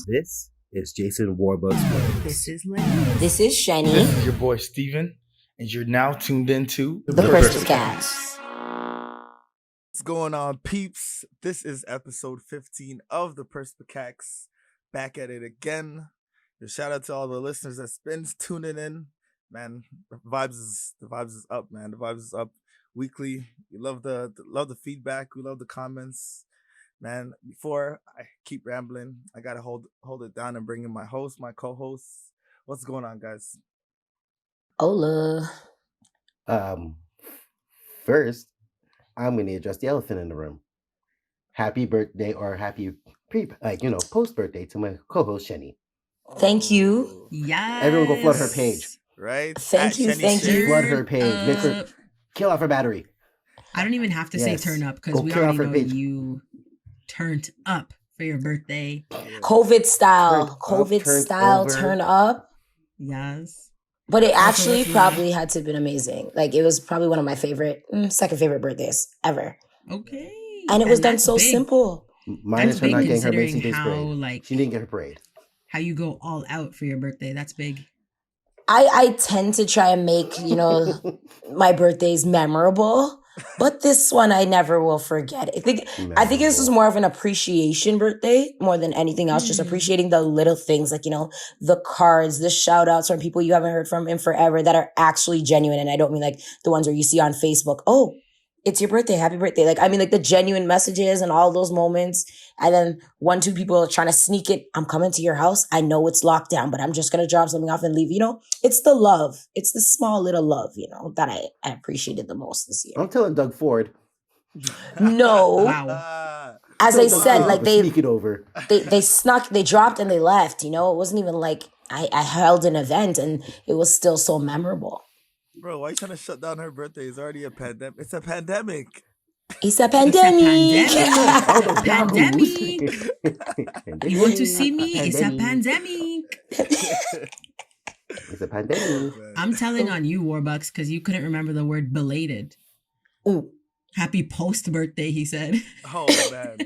This is Jason Warbucks' Words. This is Lenny. This is Shani. This is your boy Steven, and you're now tuned into The Perspicast. What's going on, peeps? This is episode 15 of The Perspicast. Back at it again. A shout out to all the listeners that's been tuning in. Man, the vibes is up, man. The vibes is up weekly. We love the feedback. We love the comments. Man, before I keep rambling, I gotta hold it down and bring in my host, my co-host. What's going on, guys? Hola. First, I'm going to address the elephant in the room. Happy birthday or happy post birthday to my co-host Shani. Thank you. Yes. Everyone go flood her page. Right? Thank you. Flood her page. Make her kill off her battery. I don't even have to say turn up because we already know you turned up for your birthday. COVID style. Turn up. Yes. But it actually probably had to have been amazing. Like, it was probably one of my second favorite birthdays ever. Okay. And it was done so simple. Minus her not getting her Macy Day how, parade. like, she didn't get her parade. How you go all out for your birthday. That's big. I tend to try and make, my birthdays memorable. But this one I never will forget. I think this was more of an appreciation birthday more than anything else. Just appreciating the little things, like, the cards, the shout outs from people you haven't heard from in forever that are actually genuine. And I don't mean like the ones where you see on Facebook, oh, it's your birthday, happy birthday. Like, I mean, like the genuine messages and all those moments. And then 1-2 people are trying to sneak it. I'm coming to your house. I know it's locked down, but I'm just going to drop something off and leave. It's the love. It's the small little love, that I appreciated the most this year. I'm telling Doug Ford. No. Wow. As I said, like they sneak it over. They snuck, they dropped and they left, It wasn't even like I held an event and it was still so memorable. Bro, why are you trying to shut down her birthday? It's already a pandemic. It's a pandemic. It's a pandemic. Pandemic. You want to see me? It's a pandemic. It's a pandemic. I'm telling on you, Warbucks, because you couldn't remember the word belated. Ooh. Happy post birthday, he said. Oh, man.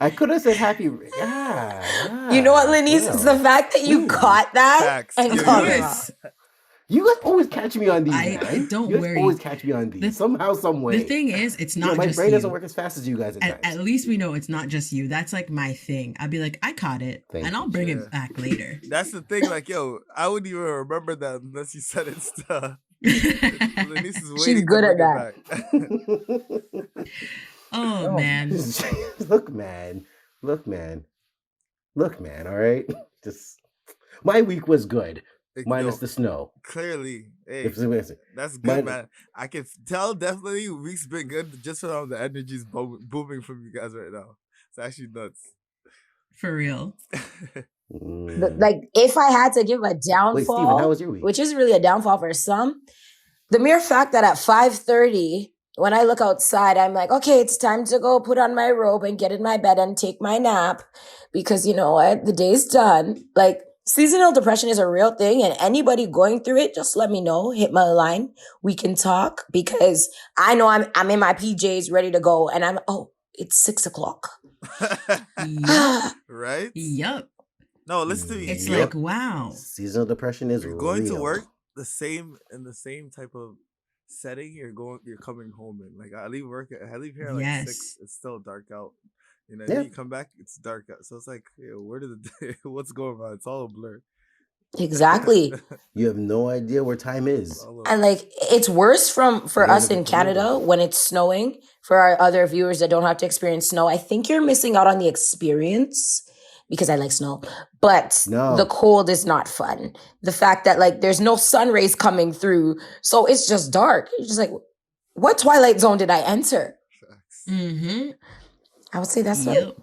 I could have said happy. You know what, Lenise? It's the fact that you caught that Facts. and caught it. You guys always catch me on these. Don't you guys worry. Always catch me on these. Somehow, some way. The thing is, it's not my just brain you. doesn't work as fast as you guys at times. At least we know it's not just you. That's like my thing. I'd be like, I caught it, and I'll bring it back later. That's the thing. Like, yo, I wouldn't even remember that unless you said it. Lenise is waiting. She's good at that. Oh, man. Look, man. All right. Just my week was good. Minus the snow. Clearly. Hey, that's good, man. I can tell definitely week's been good just from the energy's booming from you guys right now. It's actually nuts. For real. Like, if I had to give a downfall, wait, Steven, how was your week? Which is really a downfall for some, the mere fact that at 5:30, when I look outside, I'm like, okay, it's time to go put on my robe and get in my bed and take my nap because you know what? The day's done. Like, seasonal depression is a real thing, and anybody going through it, just let me know. Hit my line. We can talk because I know I'm in my PJs ready to go, and it's 6:00. Right? Yup. No, listen to me. It's like, wow. Seasonal depression is going real. to work in the same type of setting you're coming home in. Like, I leave here like 6. It's still dark out. Then you come back, it's dark out. So it's like, what's going on? It's all a blur. Exactly. You have no idea where time is. And like, it's worse for us in Canada when it's snowing. For our other viewers that don't have to experience snow, I think you're missing out on the experience because I like snow. But the cold is not fun. The fact that like there's no sun rays coming through, so it's just dark. You're just like, what twilight zone did I enter? Mm-hmm. I would say that's what.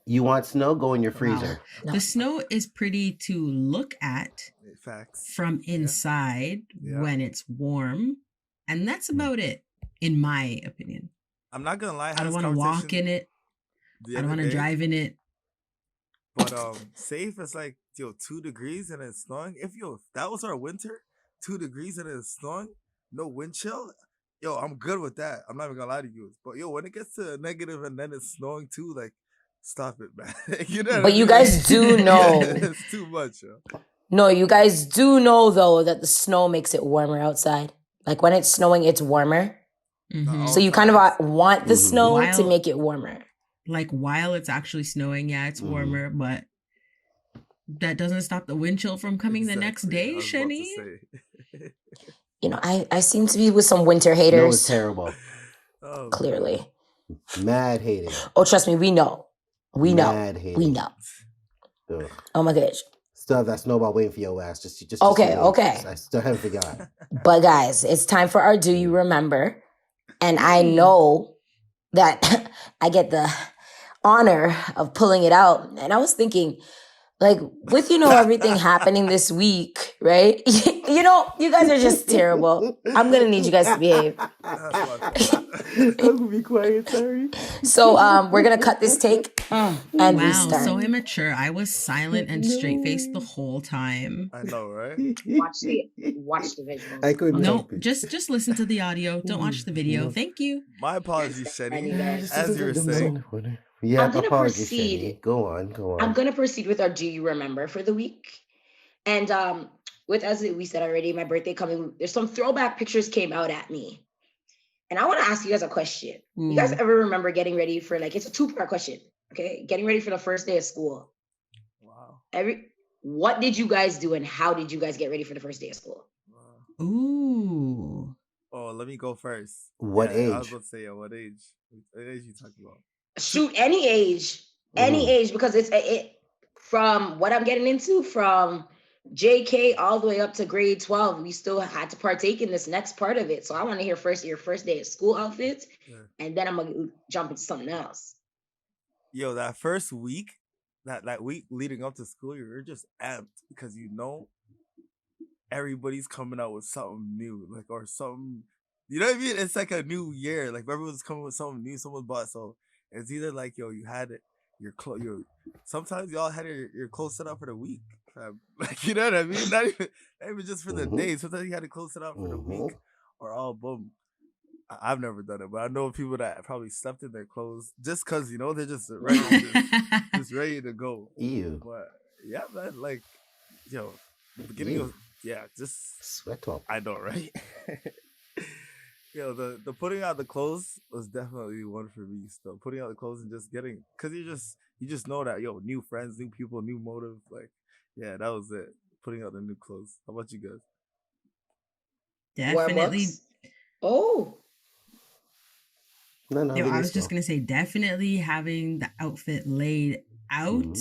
You want snow? Go in your freezer. Wow. No. The snow is pretty to look at. Facts. From inside when it's warm. And that's about it, in my opinion. I'm not going to lie. I don't want to walk in it. I don't want to drive in it. But say if it's like 2 degrees and it's snowing. If that was our winter, 2 degrees and it's snowing, no wind chill. yo, I'm good with that. I'm not even gonna lie to you. But yo, when it gets to negative and then it's snowing too, like, stop it, man. You know what But I you mean? guys do know. It's too much, yo. No, you guys do know, though, that the snow makes it warmer outside. Like, when it's snowing, it's warmer. Mhm. So you kind of want the snow to While- make it warmer. Like, while it's actually snowing, yeah, it's warmer, but that doesn't stop the wind chill from coming the next day, I was about to Shani. say. You know, I seem to be with some winter haters. Snow is terrible. Oh, Clearly. Mad hating. Oh, trust me, we know. We Mad know. hating. We know. Ugh. Oh my gosh. Still have that snowball waiting for your ass. Just Okay, wait. okay. I still haven't forgot. But guys, it's time for our Do You Remember? And I know that I get the honor of pulling it out. And I was thinking, like, with, everything happening this week, right? You guys are just terrible. I'm going to need you guys to behave. I'm gonna be quiet, sorry. So we're going to cut this take and Wow, restart. so immature. I was silent and straight-faced the whole time. I know, right? Watch the visuals. I couldn't No, help it. just listen to the audio. Don't watch the video. Thank you. My apologies, Shani. guys. As you were saying. Yeah, I'm gonna apologies, proceed. Shani. Go on. I'm going to proceed with our Do You Remember for the week. And as we said already, my birthday coming, there's some throwback pictures came out at me. And I want to ask you guys a question. You guys ever remember getting ready for, it's a 2-part question, okay? Getting ready for the first day of school. Wow. What did you guys do and how did you guys get ready for the first day of school? Ooh. Oh, let me go first. What age? I was about to say, what age? What age you talking about? Shoot, any age, because it from what I'm getting into, from JK all the way up to grade 12, we still had to partake in this next part of it. So I want to hear first your first day of school outfits, and then I'm gonna jump into something else. Yo, that first week, that week leading up to school, you're just amped because everybody's coming out with something new, or something. You know what I mean? It's like a new year. Like everyone's coming with something new. Someone bought so. It's either like, yo, you had it, sometimes y'all had your clothes set out for the week. Like, you know what I mean? Not even just for the day. Sometimes you had to close it out for the week, or all boom. I've never done it, but I know people that probably slept in their clothes just because they're just ready, just ready to go. Ew. But yeah, man, the beginning of just sweat up. I know, right? The putting out the clothes was definitely one for me. Still putting out the clothes and just getting, because you just know that new friends, new people, new motive. That was it. Putting out the new clothes. How about you guys? Definitely. Oh. No, I was just gonna say, definitely having the outfit laid out,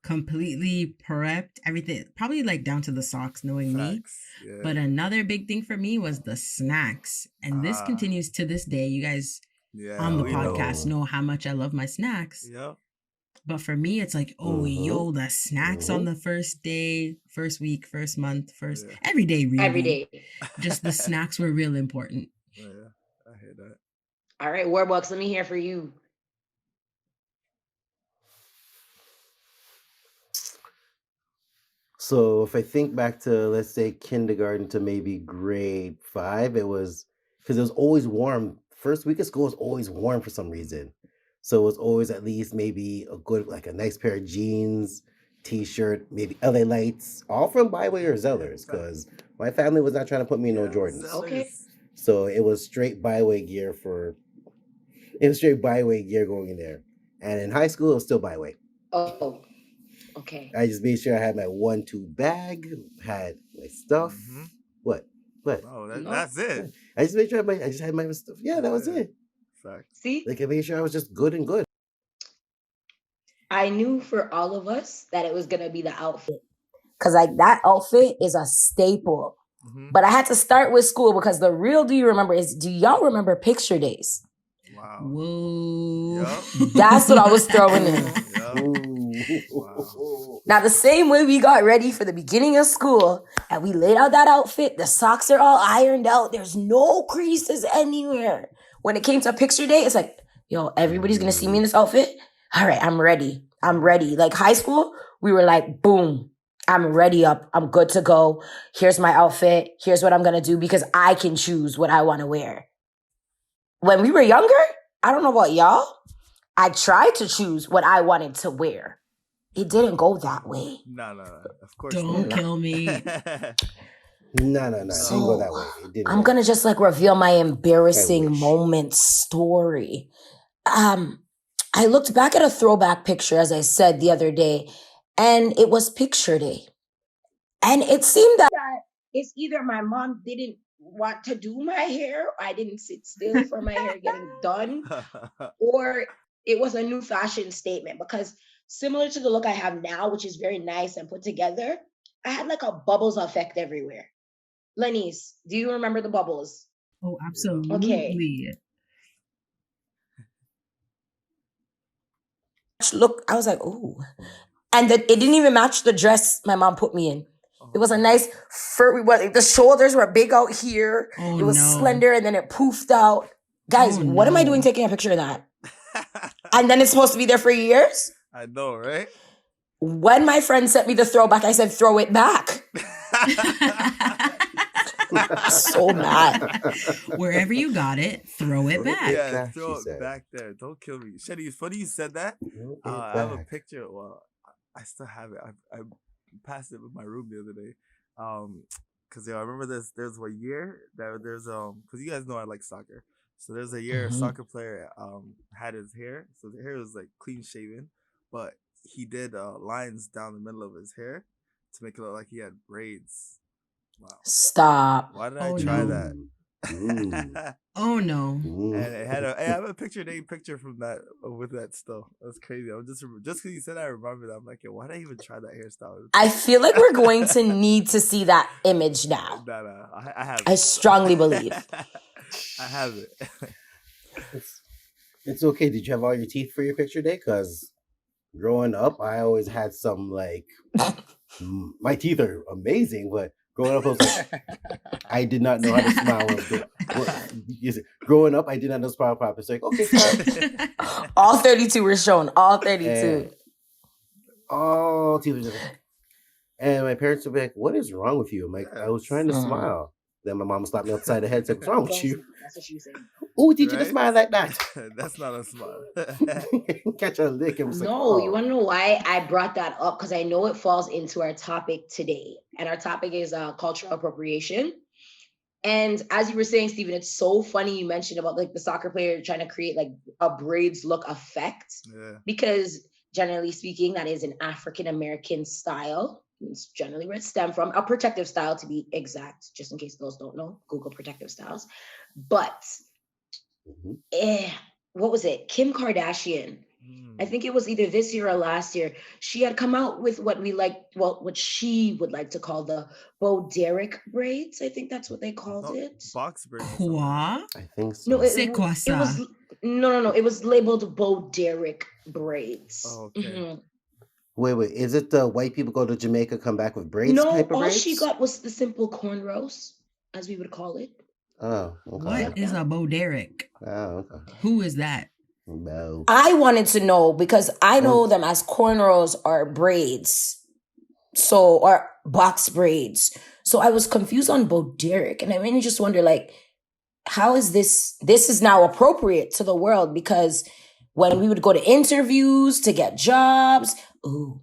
completely prepped, everything, probably down to the socks, knowing me. Yeah. But another big thing for me was the snacks, and this continues to this day. You guys on the podcast know how much I love my snacks. Yeah. But for me, it's like, the snacks on the first day, first week, first month, every day, really. Every day. Just the snacks were real important. Yeah, I hear that. All right, Warbucks, let me hear for you. So if I think back to, let's say, kindergarten to maybe grade 5, it was because it was always warm. First week of school was always warm for some reason. So it was always at least maybe a nice pair of jeans, t-shirt, maybe LA Lights, all from Byway or Zellers, because my family was not trying to put me in no Jordans. Okay. So it was straight Byway gear going in there. And in high school, it was still Byway. Oh, okay. I just made sure I had my 1-2 bag, had my stuff. What? Oh, that's it. I just made sure I just had my stuff. Yeah, that was it. Fact. See? I made sure I was just good and good. I knew for all of us that it was going to be the outfit. Because that outfit is a staple. But I had to start with school because the real Do You Remember is, do y'all remember picture days? Wow. Whoa. Yep. That's what I was throwing in. Wow. Now, the same way we got ready for the beginning of school and we laid out that outfit, the socks are all ironed out. There's no creases anywhere. When it came to picture day, it's like, everybody's going to see me in this outfit. All right, I'm ready. Like high school, we were like, boom, I'm ready up. I'm good to go. Here's my outfit. Here's what I'm going to do because I can choose what I want to wear. when we were younger, I don't know about y'all, I tried to choose what I wanted to wear. It didn't go that way. No, of course Don't kill me. No. It didn't go that way. It didn't. I'm gonna just like reveal my embarrassing moment story. I looked back at a throwback picture, as I said the other day, and it was picture day. And it seemed that it's either my mom didn't want to do my hair, I didn't sit still for my hair getting done, or it was a new fashion statement, because similar to the look I have now, which is very nice and put together, I had like a bubbles effect everywhere. Lenise, do you remember the bubbles? Oh, absolutely. Okay. Look, I was like, ooh. And it didn't even match the dress my mom put me in. It was a nice furry, the shoulders were big out here. Oh, it was slender and then it poofed out. Guys, what am I doing taking a picture of that? And then it's supposed to be there for years? I know, right? When my friend sent me the throwback, I said, throw it back. I'm so mad. Wherever you got it, throw it back. Yeah, throw it back there. Don't kill me. Shetty, it's funny you said that. I have a picture. Well, I still have it. I passed it with my room the other day. Because I remember there's a year that there's because you guys know I like soccer. So there's a year a soccer player had his hair. So the hair was like clean shaven, but he did lines down the middle of his hair to make it look like he had braids. Wow. Stop. Why did I try that? Oh no. And it had I have a picture from that with that still. That's crazy. I'm just because you said I remember that. I'm like, why did I even try that hairstyle? I feel like we're going to need to see that image now. No, I have it. I strongly believe. I have it. It's okay. Did you have all your teeth for your picture day? Because growing up, I always had some like my teeth are amazing, but growing up, I was like, I did not know how to smile. Growing up, I did not know smile properly. It's like, okay, smile. All 32 were shown. All 32. All teeth were just. And my parents would be like, "What is wrong with you?" I'm like, "I was trying to smile." Then my mom slapped me upside the head and said, "What's wrong with you?" That's what she was saying. Oh, teach you to smile like that. That's not a smile. Catch a lick. You want to know why I brought that up? Because I know it falls into our topic today. And our topic is cultural appropriation. And as you were saying, Stephen, it's so funny you mentioned about like the soccer player trying to create like a braids look effect. Yeah. Because generally speaking, that is an African-American style. It's generally where it stemmed from, a protective style to be exact, just in case those don't know, Google protective styles. But what was it? Kim Kardashian. I think it was either this year or last year. She had come out with what she would like to call the Bo Derek braids. I think that's what they called it. Box braids. Quoi? I think so. No, it was no. It was labeled Bo Derek braids. Oh, okay. Wait. Is it the white people go to Jamaica, come back with braids? No, type of all braids? she got was the simple cornrows, as we would call it. Oh, okay. What is a Bo Derek? Oh, okay. Who is that? No. I wanted to know because I know them as cornrows or braids. Or box braids. So I was confused on Bo Derek. And I really just wonder, like, how is this is now appropriate to the world? Because when we would go to interviews to get jobs, ooh,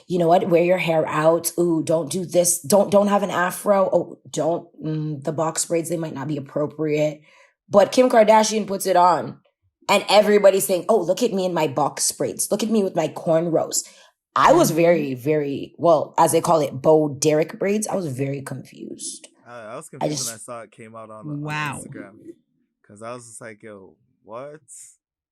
you know what? Wear your hair out. Ooh, don't do this. Don't have an afro. Oh, don't. The box braids, they might not be appropriate. But Kim Kardashian puts it on. And everybody's saying, oh, look at me in my box braids. Look at me with my cornrows. I was very, very, well, as they call it, Bo Derek braids. I was very confused. I was confused when I saw it came out on Instagram. Because I was just like, yo, what?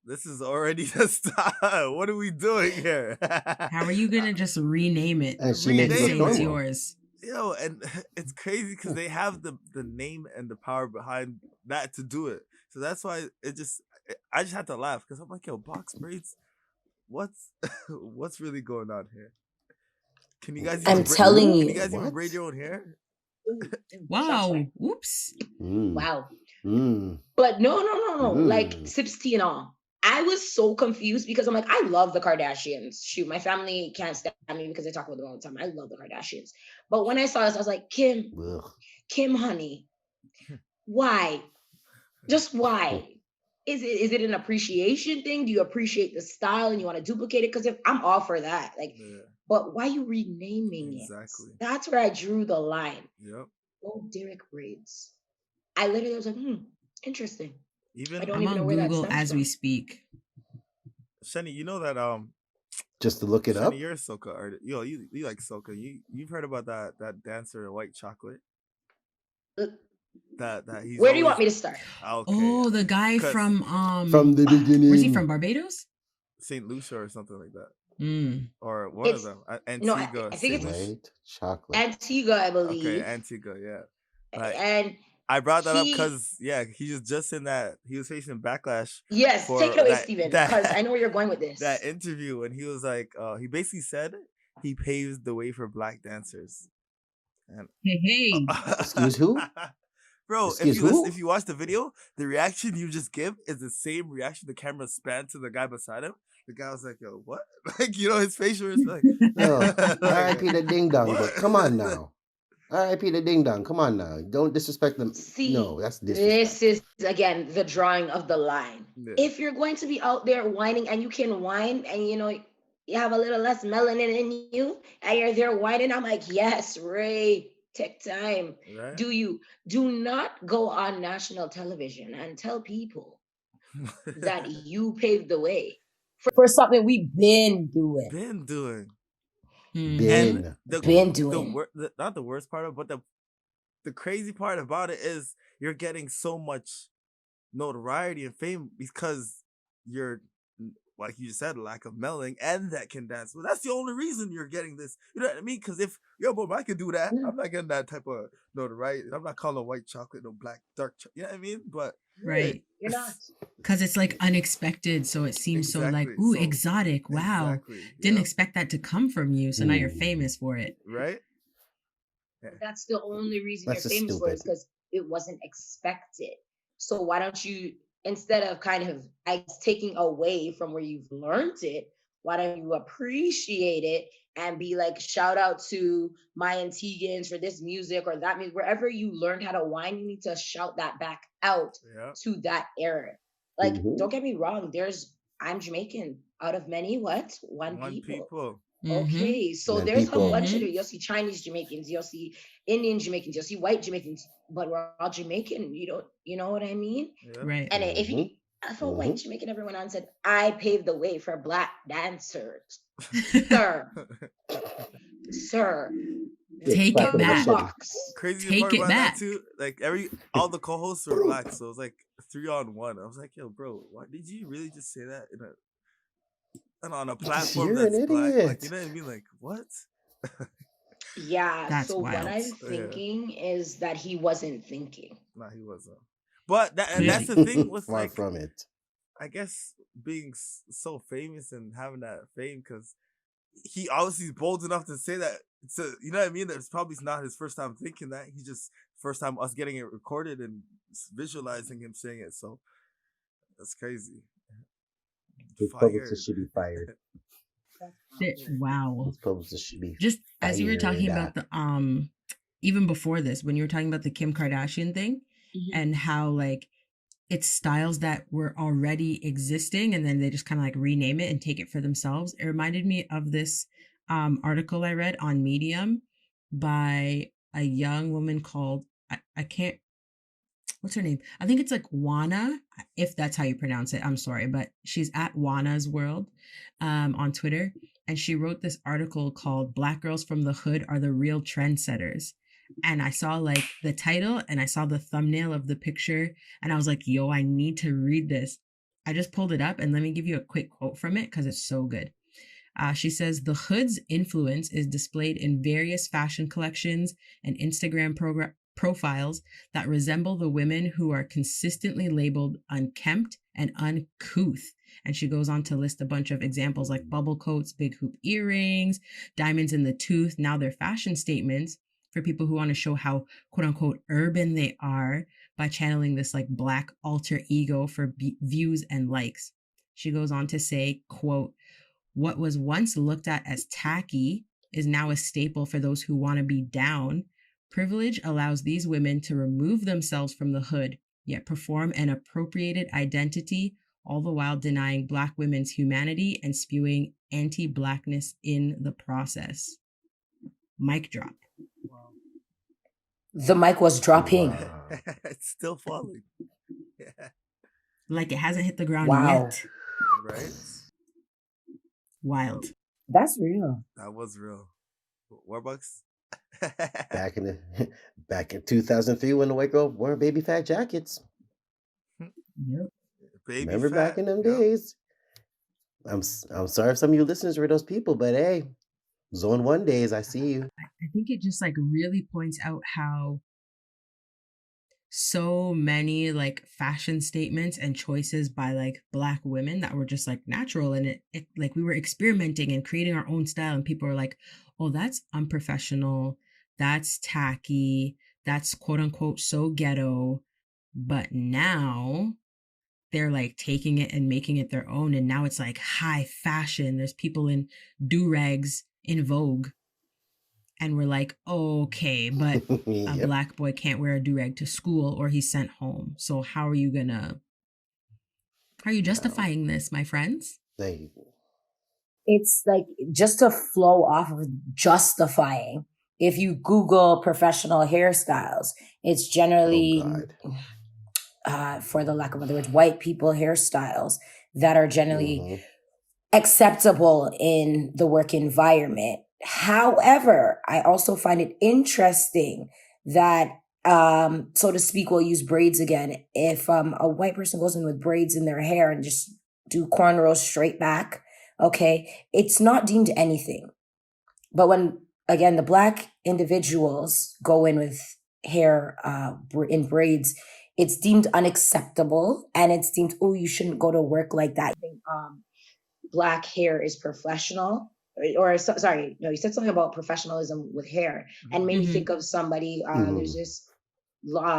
This is already the style. What are we doing here? How are you going to just rename it? And say it's yours. Yo, and it's crazy because they have the name and the power behind that to do it. So that's why I just had to laugh because I'm like, yo, box braids? What's really going on here? Can you guys? I'm telling you. Can you guys even braid your own hair? Wow! Oops! Wow! But no. Like sips tea and all. I was so confused because I'm like, I love the Kardashians. Shoot, my family can't stand me because they talk about them all the time. I love the Kardashians. But when I saw this, I was like, Kim, honey, why? Just why? is it an appreciation thing? Do you appreciate the style and you want to duplicate it? Because if I'm all for that, like, but why are you renaming it? That's where I drew the line. Yep. Oh, Derek braids. I literally was like, interesting. Even I don't I'm even on know where Google that as from. we speak. Shani, you know that just to look it Shani, up. you're a soca artist. Yo, you like soca. You've heard about that dancer White Chocolate. That he's. Where do you want me to start? Okay. Oh, the guy from the beginning. Where's he from? Barbados? St. Lucia or something like that. Mm. Or one of them. Antigua. I think it's White Chocolate. Antigua, I believe. Okay, Antigua, yeah. And I brought that up because he was just in that. He was facing backlash. Yes, take it away, Steven, because I know where you're going with this. That interview when he was like, he basically said he paves the way for black dancers. And hey. Excuse who? Bro, if you watch the video, the reaction you just give is the same reaction the camera spanned to the guy beside him. The guy was like, yo, what? Like, his facial was like, R.I.P. the ding dong, but come on now. R.I.P. the ding dong, come on now. Don't disrespect them. See, no, that's disrespect. This is, again, the drawing of the line. Yeah. If you're going to be out there whining and you can whine and, you have a little less melanin in you and you're there whining, I'm like, yes, Ray. Take time. Right. Do not go on national television and tell people that you paved the way for something we've been doing. Been doing. Not the worst part of it, but the crazy part about it is you're getting so much notoriety and fame because you're, like you just said, lack of melanin and that can dance. Well, that's the only reason you're getting this. You know what I mean? Because if I can do that, I'm not getting that type of notoriety. I'm not calling White Chocolate no black dark chocolate. You know what I mean? But right, you're not. Because it's like unexpected, so it seems so like exotic. Wow, didn't expect that to come from you. So now you're famous for it, right? That's the only reason you're famous for it, is because it wasn't expected. So why don't you? Instead of kind of taking away from where you've learned it, why don't you appreciate it and be like, shout out to my Antiguans for this music or that music. Wherever you learned how to whine, you need to shout that back out to that era. Like, don't get me wrong. I'm Jamaican. Out of many, what? One people. Okay, so there's a bunch of it. You'll see Chinese Jamaicans, you'll see Indian Jamaicans, you'll see white Jamaicans, but we're all Jamaican. You know what I mean? Yeah. Right. And if a white Jamaican ever went on and said, I paved the way for black dancers, sir, take it back. Crazy part about that too. Like all the co-hosts were black, so it was like 3-on-1. I was like, yo, bro, why did you really just say that and on a platform that's black? Like, you know what I mean? Like, what? Yeah. That's wild. What I'm thinking is that he wasn't thinking. No, he wasn't. But that's the thing with far from it. I guess being so famous and having that fame, because he obviously is bold enough to say that. So you know what I mean? That's probably not his first time thinking that. He's just first time us getting it recorded and visualizing him saying it. So that's crazy. His publicist should be fired. Wow. His publicist should be just fired. As you were talking about the even before this, when you were talking about the Kim Kardashian thing and how like it's styles that were already existing and then they just kind of like rename it and take it for themselves. It reminded me of this article I read on Medium by a young woman called I can't. What's her name? I think it's like Wana, if that's how you pronounce it. I'm sorry, but she's at Wana's World on Twitter. And she wrote this article called Black Girls from the Hood Are the Real Trendsetters. And I saw like the title and I saw the thumbnail of the picture. And I was like, yo, I need to read this. I just pulled it up and let me give you a quick quote from it because it's so good. She says, the Hood's influence is displayed in various fashion collections and Instagram profiles that resemble the women who are consistently labeled unkempt and uncouth. And she goes on to list a bunch of examples like bubble coats, big hoop earrings, diamonds in the tooth. Now they're fashion statements for people who want to show how quote unquote urban they are by channeling this like black alter ego for views and likes. She goes on to say, quote, what was once looked at as tacky is now a staple for those who want to be down. Privilege allows these women to remove themselves from the hood yet perform an appropriated identity, all the while denying Black women's humanity and spewing anti-Blackness in the process. Mic drop. Wow. The mic was dropping. Wow. It's still falling. Yeah. Like it hasn't hit the ground Wow. yet. Right? Wild. That's real. That was real. Warbucks? Back in 2003 when the white girl wore baby fat jackets. Yep. Baby Remember fat. back in them Yep. days? I'm sorry if some of you listeners were those people, but hey, Zone 1 days, I see you. I think it just like really points out how so many like fashion statements and choices by like Black women that were just like natural, and it like we were experimenting and creating our own style, and people are like, oh, that's unprofessional, that's tacky, that's quote unquote so ghetto. But now they're like taking it and making it their own, and now it's like high fashion. There's people in do-rags in Vogue, and we're like, okay, but a Yep. Black boy can't wear a do-rag to school or he's sent home. So how are you justifying this, my friends? It's like just to flow off of justifying. If you Google professional hairstyles, it's generally, for the lack of other words, white people hairstyles that are generally acceptable in the work environment. However, I also find it interesting that, so to speak, we'll use braids again. If a white person goes in with braids in their hair and just do cornrows straight back, okay, it's not deemed anything. But when, again, the Black individuals go in with hair in braids, it's deemed unacceptable, and it's deemed, oh, you shouldn't go to work like that. I think Black hair is professional. Or sorry, no, you said something about professionalism with hair, and made me think of somebody. There's this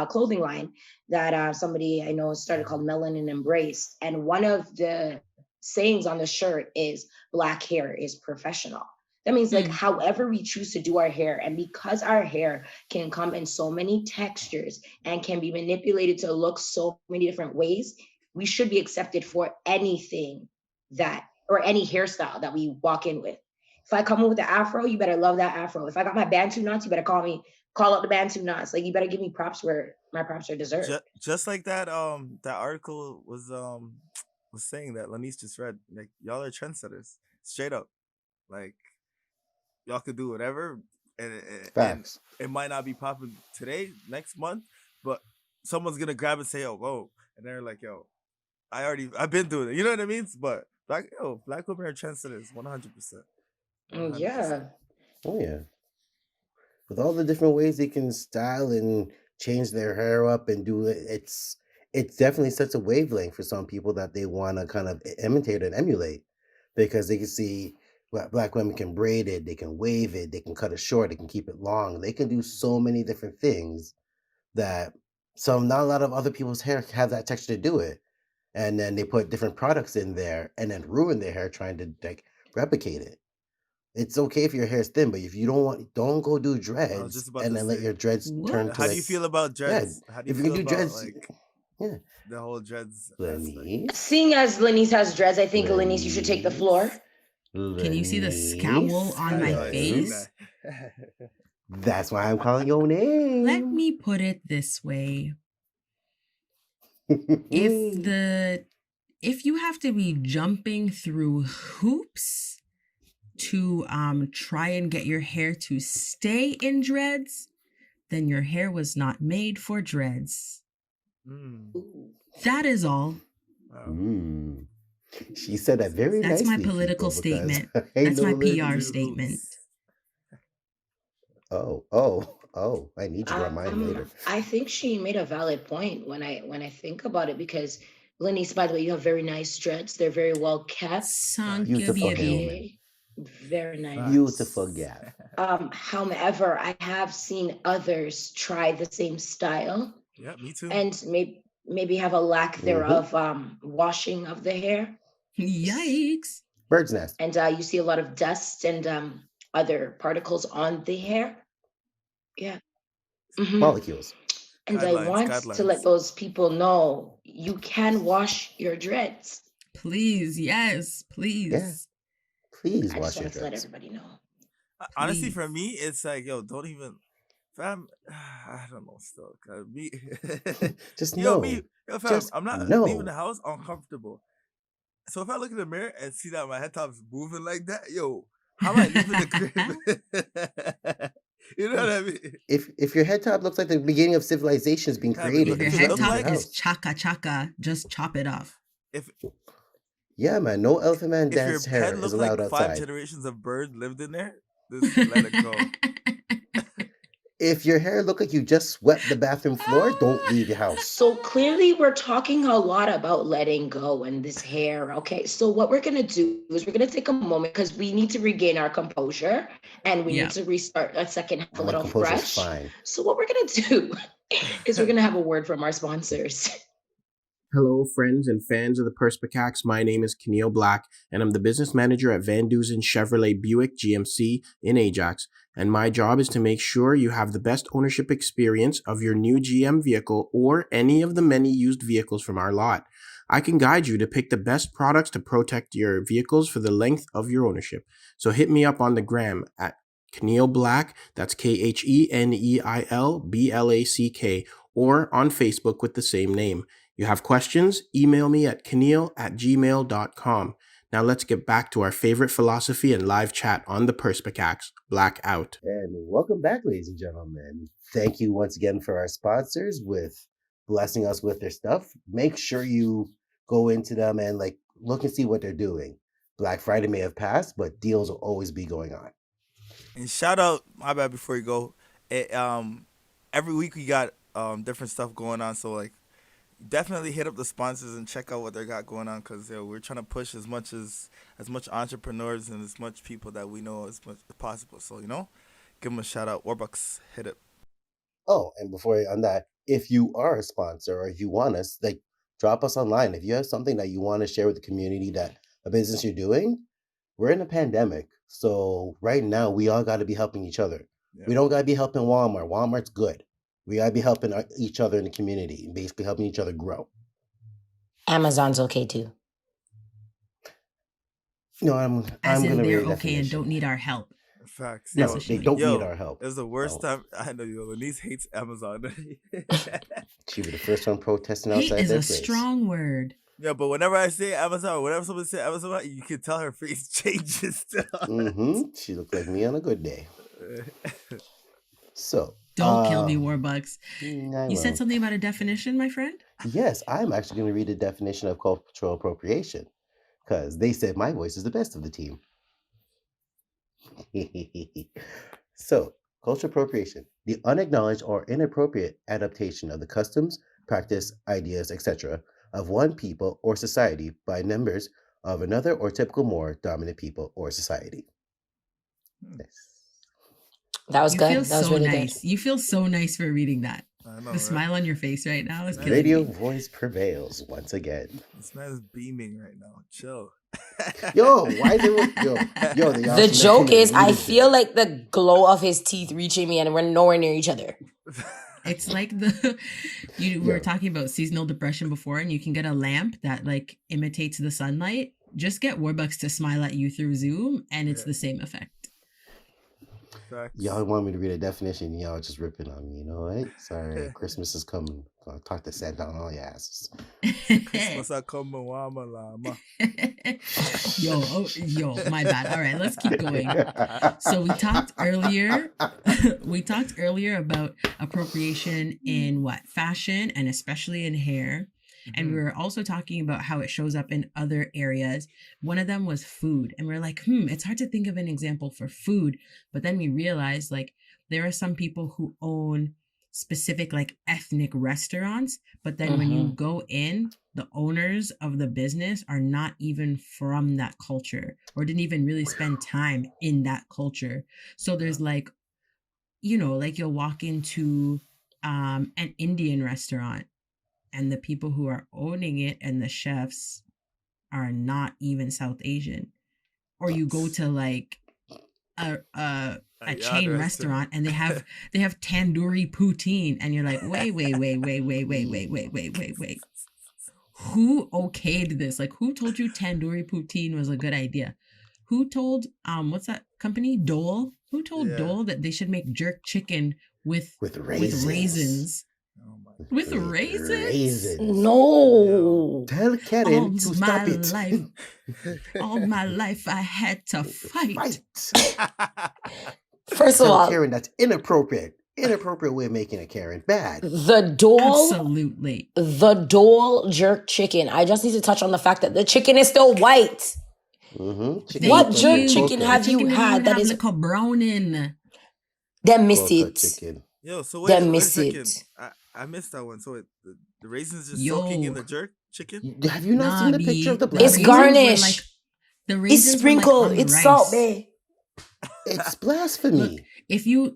clothing line that somebody I know started called Melanin Embraced, and one of the sayings on the shirt is Black hair is professional. That means like however we choose to do our hair, and because our hair can come in so many textures and can be manipulated to look so many different ways, we should be accepted for anything that, or any hairstyle that we walk in with. If I come in with the afro, you better love that afro. If I got my Bantu knots, you better call out the Bantu knots. Like, you better give me props where my props are deserved. Just like that, that article was saying that Lanice just read. Like, y'all are trendsetters, straight up. Like, y'all could do whatever, and it might not be popping today, next month, but someone's gonna grab and say, "Oh, whoa," and they're like, "Yo, I've been doing it." You know what I mean? But Black women are trendsetters, 100%. Yeah. Oh yeah. With all the different ways they can style and change their hair up and do it, it's definitely such a wavelength for some people that they want to kind of imitate and emulate, because they can see Black women can braid it, they can wave it, they can cut it short, they can keep it long, they can do so many different things that not a lot of other people's hair have that texture to do it, and then they put different products in there and then ruin their hair trying to like replicate it. It's okay if your hair's thin, but if you don't go do dreads and then let your dreads turn to. How do you feel about dreads? Yeah, How do you if you feel can do about dreads, like the whole dreads? Seeing as Lanice has dreads, I think Lanice, you should take the floor. Can you see the scowl on my face? That's why I'm calling your name. Let me put it this way. If you have to be jumping through hoops to try and get your hair to stay in dreads, then your hair was not made for dreads. That is all. She said that very nicely. That's my political statement. That's my PR statement. Oh, I need to run mine later. I think she made a valid point when I think about it, because Lanice, by the way, you have very nice dreads. They're very well kept. Beautiful hair. Very nice. Beautiful gap. However, I have seen others try the same style. Yeah, me too. And maybe have a lack thereof washing of the hair. Yikes. Bird's nest. And you see a lot of dust and other particles on the hair. Yeah. Molecules. And I want to let those people know you can wash your dreads. Please, yes, please. Yeah. Please I wash just your wanted to let dreads. everybody know. Honestly, for me, it's like, yo, don't even, fam. I don't know. Still, cause me, Just yo, know. me, yo, fam. Just I'm not know. leaving the house uncomfortable. So if I look in the mirror and see that my head top's moving like that, yo, how am I leaving the crib? You know what I mean? If your head top looks like the beginning of civilization is being created, if your head top is chaka chaka, just chop it off. Yeah, man, no Elephant Man if dance your hair head is looks allowed like outside. 5 generations of bird lived in there, just let it go. If your hair look like you just swept the bathroom floor, don't leave your house. So clearly we're talking a lot about letting go and this hair. Okay, so what we're going to do is we're going to take a moment because we need to regain our composure and we need to restart a second half a little fresh. Fine. So what we're going to do is we're going to have a word from our sponsors. Hello, friends and fans of the Perspicax. My name is Keneal Black, and I'm the business manager at Van Dusen Chevrolet Buick GMC in Ajax. And my job is to make sure you have the best ownership experience of your new GM vehicle or any of the many used vehicles from our lot. I can guide you to pick the best products to protect your vehicles for the length of your ownership. So hit me up on the gram at Keneal Black, that's Keneil Black, or on Facebook with the same name. You have questions? Email me at keneal@gmail.com. Now let's get back to our favorite philosophy and live chat on the Perspicax. Black out. And welcome back, ladies and gentlemen. Thank you once again for our sponsors with blessing us with their stuff. Make sure you go into them and look and see what they're doing. Black Friday may have passed, but deals will always be going on. And shout out, my bad before you go. Every week we got different stuff going on, so definitely hit up the sponsors and check out what they got going on, because we're trying to push as much entrepreneurs and as much people that we know as much as possible. So give them a shout out. Warbucks, hit it. Oh, and before on that, if you are a sponsor or you want us, drop us online. If you have something that you want to share with the community, that a business you're doing, we're in a pandemic, so right now we all got to be helping each other. Yeah. We don't got to be helping Walmart. Walmart's good. We got to be helping each other in the community and basically helping each other grow. Amazon's okay too. No, I'm going to read okay and don't need our help. Facts. No, they don't need our help. It's the worst time. I know Lenise hates Amazon. She was the first one protesting outside hate their is place. A strong word. Yeah, but whenever I say Amazon, whenever someone says Amazon, you can tell her face changes. She looked like me on a good day. So don't kill me, Warbucks. You said something about a definition, my friend? Yes, I'm actually going to read a definition of cultural appropriation, because they said my voice is the best of the team. So, cultural appropriation, the unacknowledged or inappropriate adaptation of the customs, practice, ideas, etc. of one people or society by members of another or typical more dominant people or society. Nice. That was good. That was really nice. good. You feel so nice for reading that. I know, the smile on your face right now is killing Radio me. voice prevails once again. This man is beaming right now. Chill. Yo, why is it? Yo, the joke is, I feel like the glow of his teeth reaching me, and we're nowhere near each other. It's like we were talking about seasonal depression before, and you can get a lamp that imitates the sunlight. Just get Warbucks to smile at you through Zoom, and it's the same effect. Y'all want me to read a definition, y'all just ripping on me, you know, right? Sorry, Christmas is coming. I'll talk to Santa on all your asses. Christmas I come Wama Lama. Yo, my bad. All right, let's keep going. So we talked earlier about appropriation in fashion, and especially in hair. And we were also talking about how it shows up in other areas. One of them was food. And we're like, it's hard to think of an example for food. But then we realized there are some people who own specific ethnic restaurants. But then when you go in, the owners of the business are not even from that culture or didn't even really spend time in that culture. So there's you'll walk into an Indian restaurant, and the people who are owning it and the chefs are not even South Asian. Or you go to a a chain restaurant and they have tandoori poutine, and you're like, wait. Who okayed this? Like, who told you tandoori poutine was a good idea? Who told what's that company? Dole? Who told Dole that they should make jerk chicken with raisins? Oh my with raisins? No. Tell Karen to stop it. All my life I had to fight. First of all, Karen, that's inappropriate. Inappropriate way of making a Karen. Bad. The Dole jerk chicken. I just need to touch on the fact that the chicken is still white. Mm-hmm. What jerk chicken have you had that is like a browning? Then miss it. Chicken. Yo, so then wait a miss second. it. I missed that one. So the raisins just soaking in the jerk chicken? Have you not seen the picture of the black? It's garnished. The raisins it's sprinkled. Like it's rice. salt, babe. It's blasphemy. Look,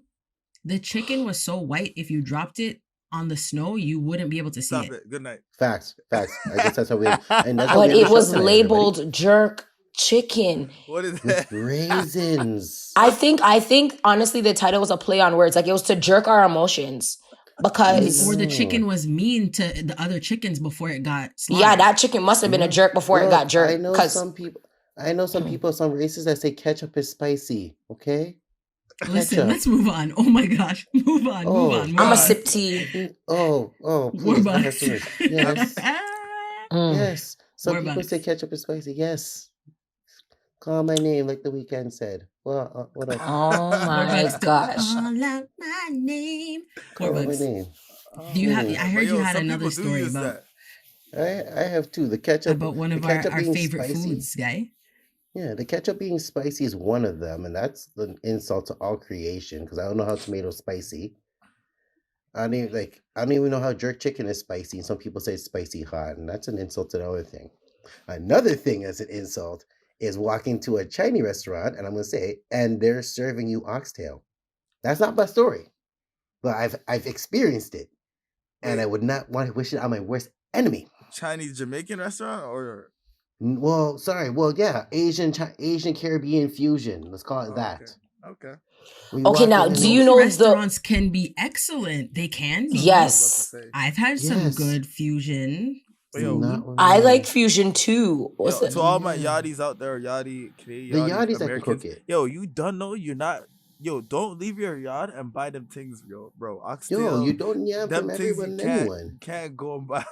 the chicken was so white, if you dropped it on the snow, you wouldn't be able to see Stop it. it. Good night. Facts. I guess that's how we. But it was labeled jerk chicken. What is that? Raisins. I think honestly the title was a play on words. Like, it was to jerk our emotions. Because or the chicken was mean to the other chickens before it got slaughtered. Yeah, that chicken must have been a jerk before it got jerked. I know some people, some races that say ketchup is spicy. Okay. Listen, let's move on. Oh my gosh, move on. I'm a sip tea. Please. Yes. Yes. Some people say ketchup is spicy. Yes. Call my name like The Weeknd said. Well, what else? Oh my gosh. Call out my name. Call my name. Do you have? I heard you had another story about. I have two. The ketchup about one of our favorite spicy. Foods, guy. Yeah, the ketchup being spicy is one of them, and that's the insult to all creation. Because I don't know how tomatoes spicy. I don't even know how jerk chicken is spicy. And some people say it's spicy hot, and that's an insult to the other thing. Another thing as an insult is walking to a Chinese restaurant, and I'm going to say, and they're serving you oxtail. That's not my story, but I've experienced it, and I would not want to wish it on my worst enemy. Chinese Jamaican restaurant or? Well, sorry. Well, yeah, Asian Caribbean fusion. Let's call it that. Okay. Okay, now do you know restaurants can be excellent? They can be. Yes, I've had some good fusion. I like fusion too. To all my yachties out there, yachty Canadian, the yachties that can Americans, cook it. Yo, you don't know you're not. Yo, don't leave your yacht and buy them things, bro. Oxtail. You don't from everyone and anyone. Can't go and buy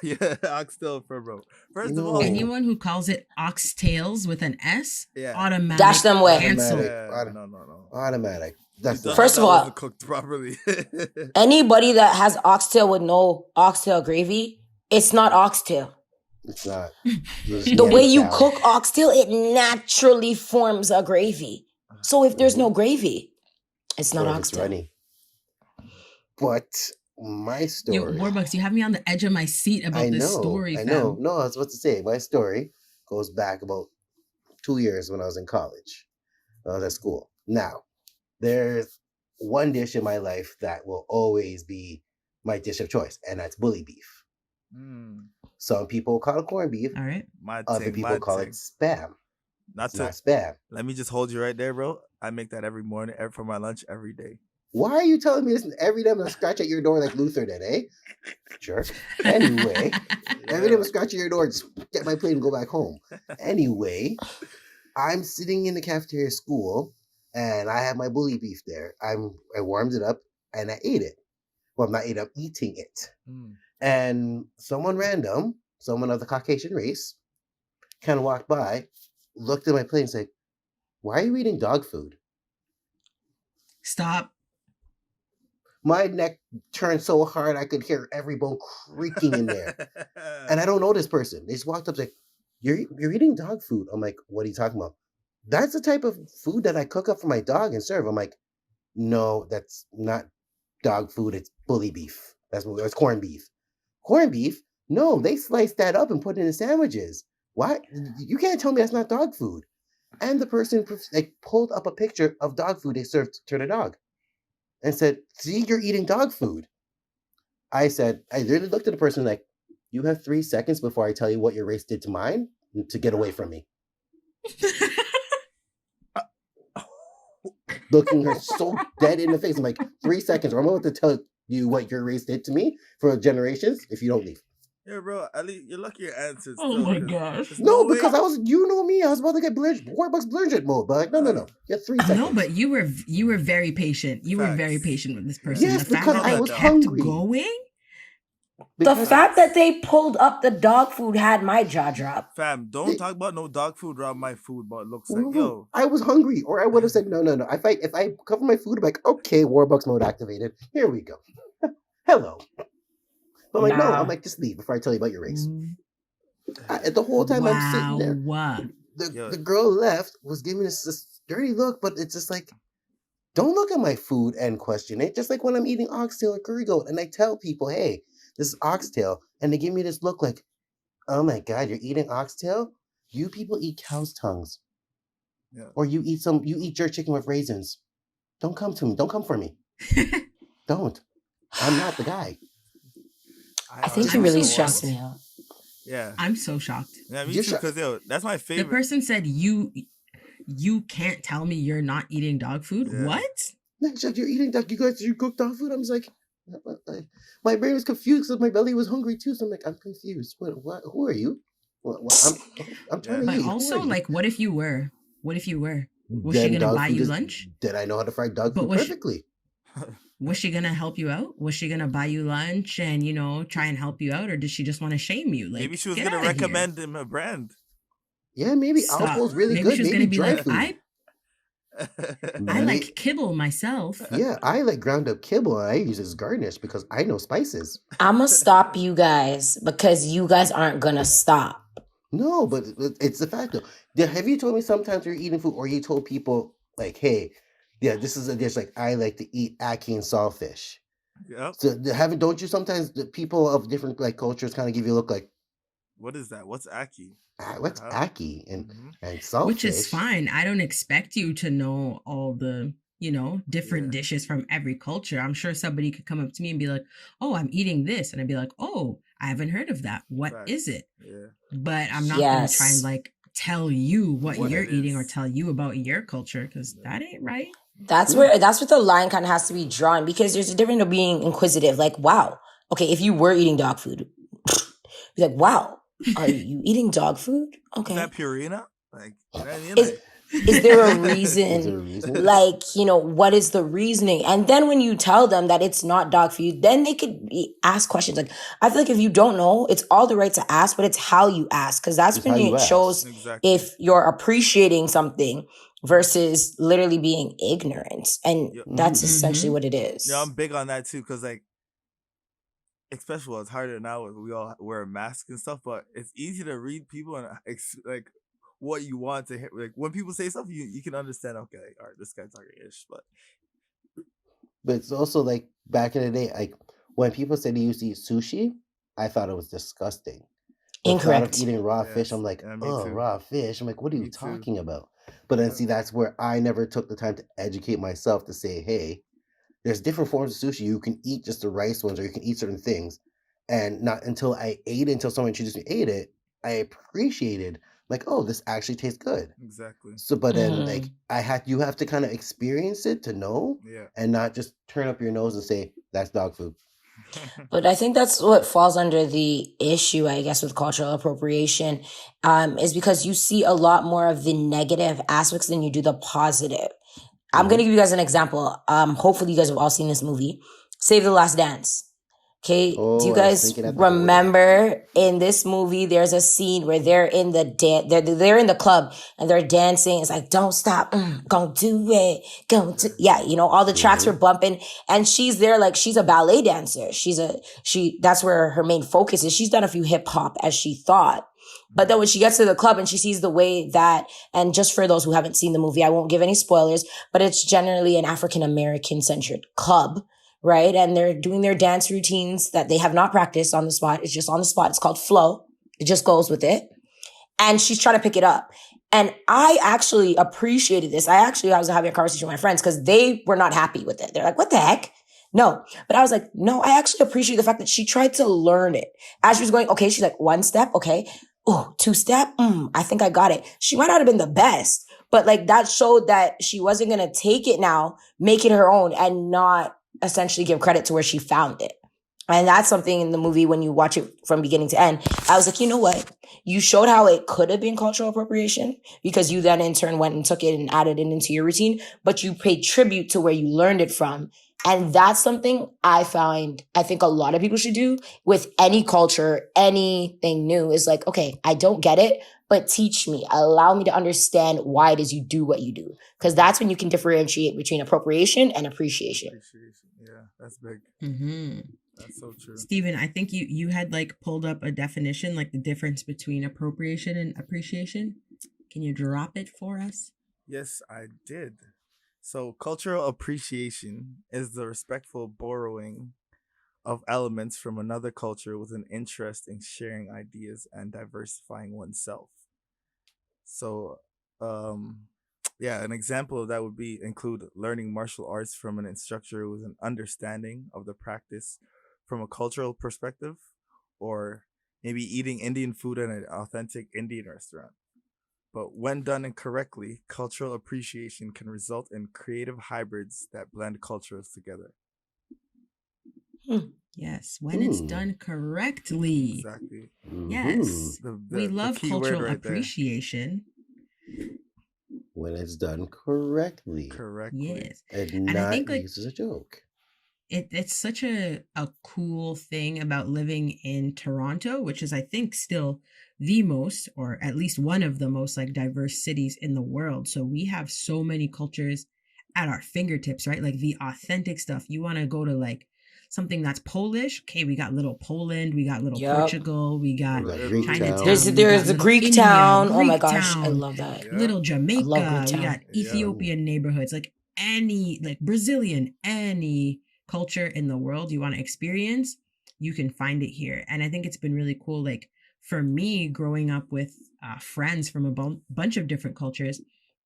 oxtail from, bro. First of all, anyone who calls it oxtails with an S, automatic. Dash them away. Cancel. No. Automatic. First of all, cooked properly. Anybody that has oxtail with no oxtail gravy, it's not oxtail. It's not. The way you cook oxtail, it naturally forms a gravy. So if there's no gravy, it's not oxtail. Runny. But my story. Yo, Warbucks, you have me on the edge of my seat about this story. I know. No, I was about to say, my story goes back about 2 years when I was in college. I was at school. Now, there's one dish in my life that will always be my dish of choice, and that's bully beef. Some people call it corned beef. All right. Other people call it spam. Not spam. Let me just hold you right there, bro. I make that every morning, for my lunch, every day. Why are you telling me this every day? I'm gonna scratch at your door like Luther did, eh? Sure. Anyway, every day I'm scratching your door, just get my plate and go back home. Anyway, I'm sitting in the cafeteria school, and I have my bully beef there. I warmed it up and I ate it. Well, I'm not ate up, eating it. And someone random, someone of the Caucasian race, kind of walked by, looked at my plate and said, "Why are you eating dog food?" Stop. My neck turned so hard I could hear every bone creaking in there. And I don't know this person. They just walked up and said, You're eating dog food. I'm like, what are you talking about? That's the type of food that I cook up for my dog and serve. I'm like, no, that's not dog food. It's bully beef. It's corned beef. Corned beef? No, they sliced that up and put it in sandwiches. Why? You can't tell me that's not dog food. And the person pulled up a picture of dog food they served to their dog and said, "See, you're eating dog food." I really looked at the person like, "You have 3 seconds before I tell you what your race did to mine to get away from me." looking her so dead in the face. I'm like, 3 seconds, or I'm about to tell you what your race did to me for generations if you don't leave. Yeah, bro. At least you're lucky your answers. Oh my gosh. No, because I was, you know me, I was about to get Warbucks Blurget mode, but like, no. You have 3 seconds. No, but you were very patient. You were very patient with this person. Yes, the fact because that I was kept hungry. Going. The fact that they pulled up the dog food had my jaw drop. Fam, don't talk about no dog food around my food, but it looks like, yo. I was hungry, or I would have said, no. If I cover my food, I'm like, okay, Warbucks mode activated. Here we go. Hello. But I'm like, no, I'm like, just leave before I tell you about your race. The whole time I'm sitting there, the girl left, was giving this dirty look, but it's just like, don't look at my food and question it. Just like when I'm eating oxtail or curry goat, and I tell people, hey, this is oxtail, and they give me this look like, oh my God, you're eating oxtail? You people eat cow's tongues. Yeah. Or you eat jerk chicken with raisins. Don't come to me. Don't come for me. Don't. I'm not the guy. I think you really stressed me out. Yeah. I'm so shocked. Yeah, me too, because that's my favorite. The person said you can't tell me you're not eating dog food? Yeah. What? You're eating dog. You cook dog food? I was like, my brain was confused because my belly was hungry too. So I'm like, I'm confused. What? Who are you? I'm trying to eat. But also, like, what if you were? Was then she gonna buy you lunch? Did I know how to fry dog food perfectly? Was she gonna help you out? Was she gonna buy you lunch and try and help you out, or did she just want to shame you? Like, maybe she was gonna recommend him a brand. Yeah, maybe Alco's really good. She was gonna be like, I like kibble myself. Yeah, I like ground up kibble, and I use it as garnish because I know spices. I'm gonna stop you guys because you guys aren't gonna stop. No, but it's the fact though. Have you told me sometimes you're eating food, or you told people like, hey, yeah, this is a dish like I like to eat ackee and saltfish. Yeah. So don't you sometimes the people of different like cultures kind of give you a look like, what is that? What's ackee? What's ackee and saltfish? Which is fine. I don't expect you to know all the different dishes from every culture. I'm sure somebody could come up to me and be like, oh, I'm eating this, and I'd be like, oh, I haven't heard of that. What is it? Yeah. But I'm not gonna try and like tell you what you're eating or tell you about your culture because that ain't right. That's where the line kind of has to be drawn, because there's a difference of being inquisitive. Like, wow, okay, if you were eating dog food, you're like, wow, are you eating dog food? Okay, is that Purina? Like, is there a reason? Like, what is the reasoning? And then when you tell them that it's not dog food, then they could ask questions. Like, I feel like if you don't know, it's all the right to ask, but it's how you ask, because that's when it shows if you're appreciating something versus literally being ignorant. And that's essentially what it is. Yeah, I'm big on that too, because like, especially it's harder now we all wear a mask and stuff, but it's easy to read people and like what you want to hear. Like when people say stuff, you can understand, okay, like, all right, this guy's talking ish, but it's also like back in the day, like when people said they used to eat sushi, I thought it was disgusting. Incorrect. Eating raw fish, I'm like, oh, raw fish. I'm like, what are you talking about? But then see, that's where I never took the time to educate myself to say, hey, there's different forms of sushi. You can eat just the rice ones, or you can eat certain things. And not until I ate it, until someone introduced me to it, I appreciated, like, oh, this actually tastes good. Exactly. So, but then like you have to kind of experience it to know, and not just turn up your nose and say, that's dog food. But I think that's what falls under the issue, I guess, with cultural appropriation, is because you see a lot more of the negative aspects than you do the positive. I'm going to give you guys an example. Hopefully you guys have all seen this movie, Save the Last Dance. Okay, do you guys remember in this movie, there's a scene where they're in the they're in the club and they're dancing. It's like, don't stop, gonna do it, yeah, all the tracks were bumping, and she's there like she's a ballet dancer. That's where her main focus is. She's done a few hip hop as she thought. But then when she gets to the club and she sees the way that, and just for those who haven't seen the movie, I won't give any spoilers, but it's generally an African-American centered club. Right? And they're doing their dance routines that they have not practiced on the spot. It's just on the spot. It's called flow. It just goes with it. And she's trying to pick it up. And I actually appreciated this. I was having a conversation with my friends because they were not happy with it. They're like, what the heck? No. But I was like, no, I actually appreciate the fact that she tried to learn it. As she was going, okay, she's like, 1 step, okay. Oh, 2 step. I think I got it. She might not have been the best, But like that showed that she wasn't going to take it now, make it her own, and not essentially give credit to where she found it. And that's something in the movie when you watch it from beginning to end. I was like, you know what? You showed how it could have been cultural appropriation because you then in turn went and took it and added it into your routine, but you paid tribute to where you learned it from. And that's something I think a lot of people should do with any culture, anything new is like, okay, I don't get it, but teach me, allow me to understand why it is you do what you do. Because that's when you can differentiate between appropriation and appreciation. Yeah, that's big. Mm-hmm. That's so true. Steven, I think you had like pulled up a definition, like the difference between appropriation and appreciation. Can you drop it for us? Yes, I did. So cultural appreciation is the respectful borrowing of elements from another culture with an interest in sharing ideas and diversifying oneself. So, yeah, an example of that would be include learning martial arts from an instructor with an understanding of the practice from a cultural perspective, or maybe eating Indian food in an authentic Indian restaurant. But when done incorrectly, cultural appreciation can result in creative hybrids that blend cultures together. Yes, when it's done correctly. Exactly. Yes. We love cultural appreciation. When it's done correctly. Yes. And not I think, like, used as a joke. It's such a cool thing about living in Toronto, which is, I think, still the most, or at least one of the most like diverse cities in the world. So we have so many cultures at our fingertips, right? Like the authentic stuff. You want to go to like something that's Polish? Okay, we got little Poland, we got little Portugal, we got Chinatown. There's a Greek India, town. Greek oh my gosh, town, I love that. Little Jamaica, we got Yeah. Ethiopian neighborhoods, like any, like Brazilian, any culture in the world you want to experience, you can find it here. And I think it's been really cool. Like for me, growing up with friends from a bunch of different cultures,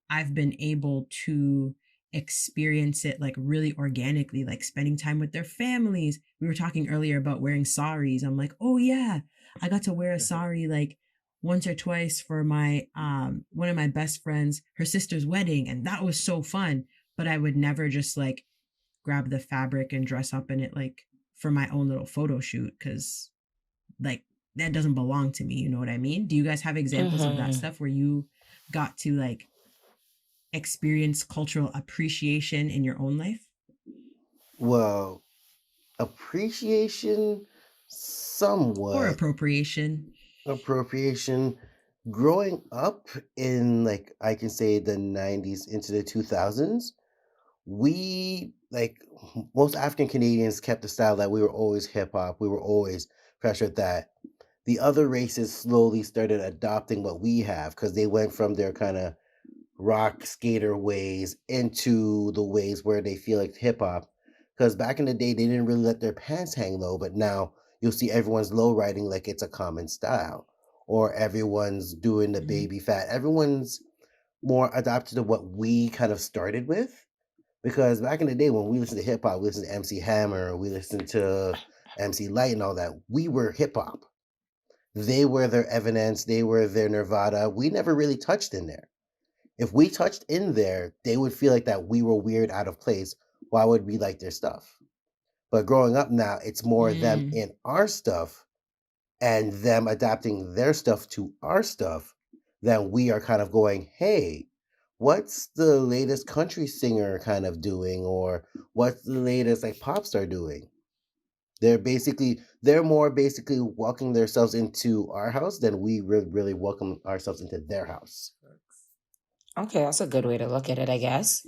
I've been able to experience it like really organically, like spending time with their families. We were talking earlier about wearing saris. I'm like, oh yeah, I got to wear a sari like once or twice for my one of my best friends, her sister's wedding, and that was so fun. But I would never just like grab the fabric and dress up in it like for my own little photo shoot, because like that doesn't belong to me, you know what I mean? Do you guys have examples of that stuff where you got to like experience cultural appreciation in your own life? Well, appreciation somewhat, or appropriation. Growing up in, like, I can say the 90s into the 2000s, we, like, most African Canadians kept the style that we were always hip hop. We were always pressured that the other races slowly started adopting what we have, because they went from their kind of rock skater ways into the ways where they feel like hip hop. Because back in the day, they didn't really let their pants hang low, but now you'll see everyone's low riding like it's a common style, or everyone's doing the baby fat. Everyone's more adapted to what we kind of started with. Because back in the day, when we listened to hip hop, we listened to MC Hammer, we listened to MC Light and all that. We were hip hop. They were their Evanescence, they were their Nirvana. We never really touched in there. If we touched in there, they would feel like that we were weird, out of place. Why would we like their stuff? But growing up now, it's more them in our stuff and them adapting their stuff to our stuff than we are kind of going, hey, what's the latest country singer kind of doing? Or what's the latest like pop star doing? They're more basically welcoming themselves into our house than we really welcome ourselves into their house. Okay, that's a good way to look at it, I guess.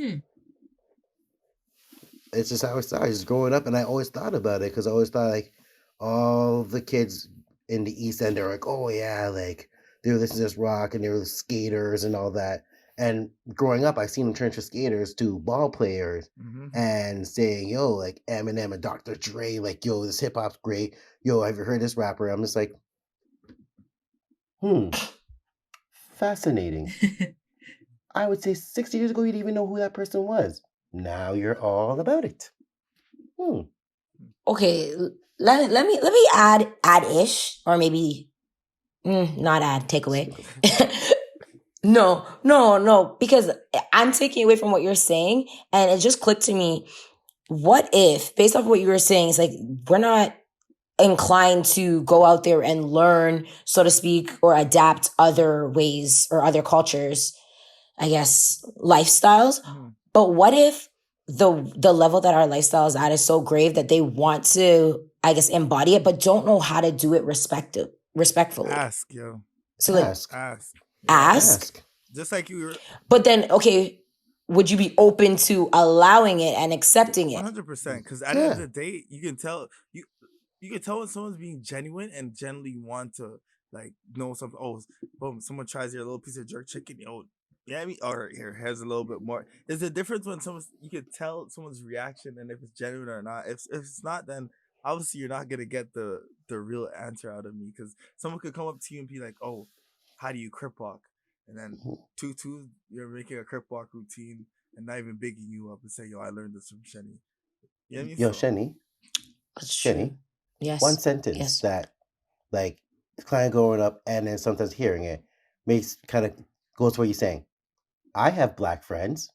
It's just how it started. Just growing up, and I always thought about it, because I always thought like all the kids in the East End are like, oh yeah, like they were listening to this rock and they were skaters and all that. And growing up, I seen them turn to skaters to ball players and saying, yo, like Eminem and Dr. Dre, like, yo, this hip hop's great. Yo, have you heard this rapper? I'm just like, fascinating. I would say 60 years ago, you didn't even know who that person was. Now you're all about it. Okay, let me add-ish, or maybe not add, take away. No, No, because I'm taking away from what you're saying, and it just clicked to me. What if, based off what you were saying, it's like we're not inclined to go out there and learn, so to speak, or adapt other ways or other cultures, I guess, lifestyles. But what if the level that our lifestyle is at is so grave that they want to, I guess, embody it, but don't know how to do it respectfully? Ask, yo. So like Ask. ask. Just like you were. But then, okay, would you be open to allowing it and accepting it? 100%. Because at the end of the day, you can tell you can tell when someone's being genuine and genuinely want to like know something. Oh, boom! Someone tries your little piece of jerk chicken. Yo, yeah, or here has a little bit more. There's a difference when you can tell someone's reaction and if it's genuine or not. If it's not, then obviously you're not gonna get the real answer out of me, because someone could come up to you and be like, "Oh, how do you crip walk?" And then you're making a crip walk routine and not even bigging you up and saying, "Yo, I learned this from Shenny." You know what I mean? Yo, Shenny. Yes. One sentence that, like, kind of growing up and then sometimes hearing it makes kind of goes to what you're saying. I have black friends.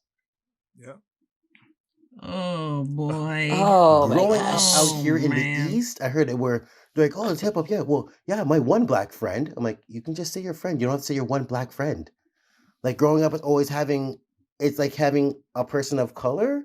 Yeah. Oh boy. Oh, growing up out here in the East, I heard it where they're like, "Oh, it's hip hop." Yeah, well, yeah, my one black friend. I'm like, you can just say your friend. You don't have to say your one black friend. Like growing up, it's like having a person of color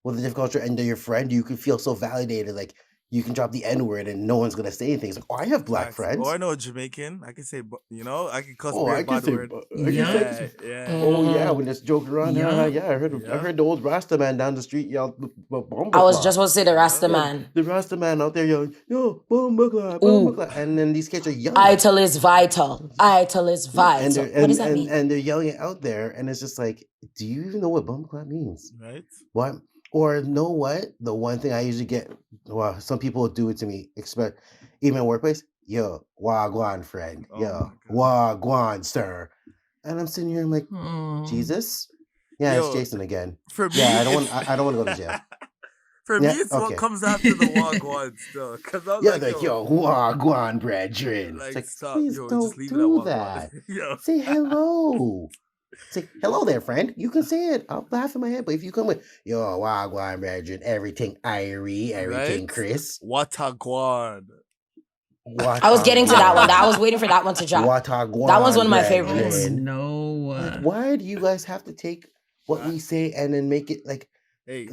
with a different culture and they're your friend. You can feel so validated. Like you can drop the N-word and no one's gonna say anything. It's like, oh, I have black friends. Oh, I know a Jamaican. I can say, I can cuss I can say, word. Yeah. Oh yeah, when it's joking around. Yeah, I heard the old Rasta man down the street yell. I was just going to say the Rasta man. The Rasta man out there yelling, "Yo, Bumba," and then these kids are yelling. Ital is vital. Ital is vital. What does that mean? And they're yelling it out there, and it's just like, do you even know what Bumba means? Right. What? Or know what? The one thing I usually get, well, some people do it to me, even in workplace. Yo, wagwan friend. Yo, wagwan sir. And I'm sitting here, I'm like, Jesus. Yeah, it's Jason again. For me, I don't want to go to jail. For me, it's what comes after the wagwan still. Cause I was like, yo, wagwan brethren. Like, it's like, stop, please don't do that. Say hello. Say, hello there, friend. You can say it. I'll laugh in my head. But if you come with, yo, wagwan, brethren, everything Irie, everything Chris. Watagwan. I was getting to that one. I was waiting for that one to drop. Watagwan, that one's one of my favorites. Oh, no. Like, why do you guys have to take what we say and then make it like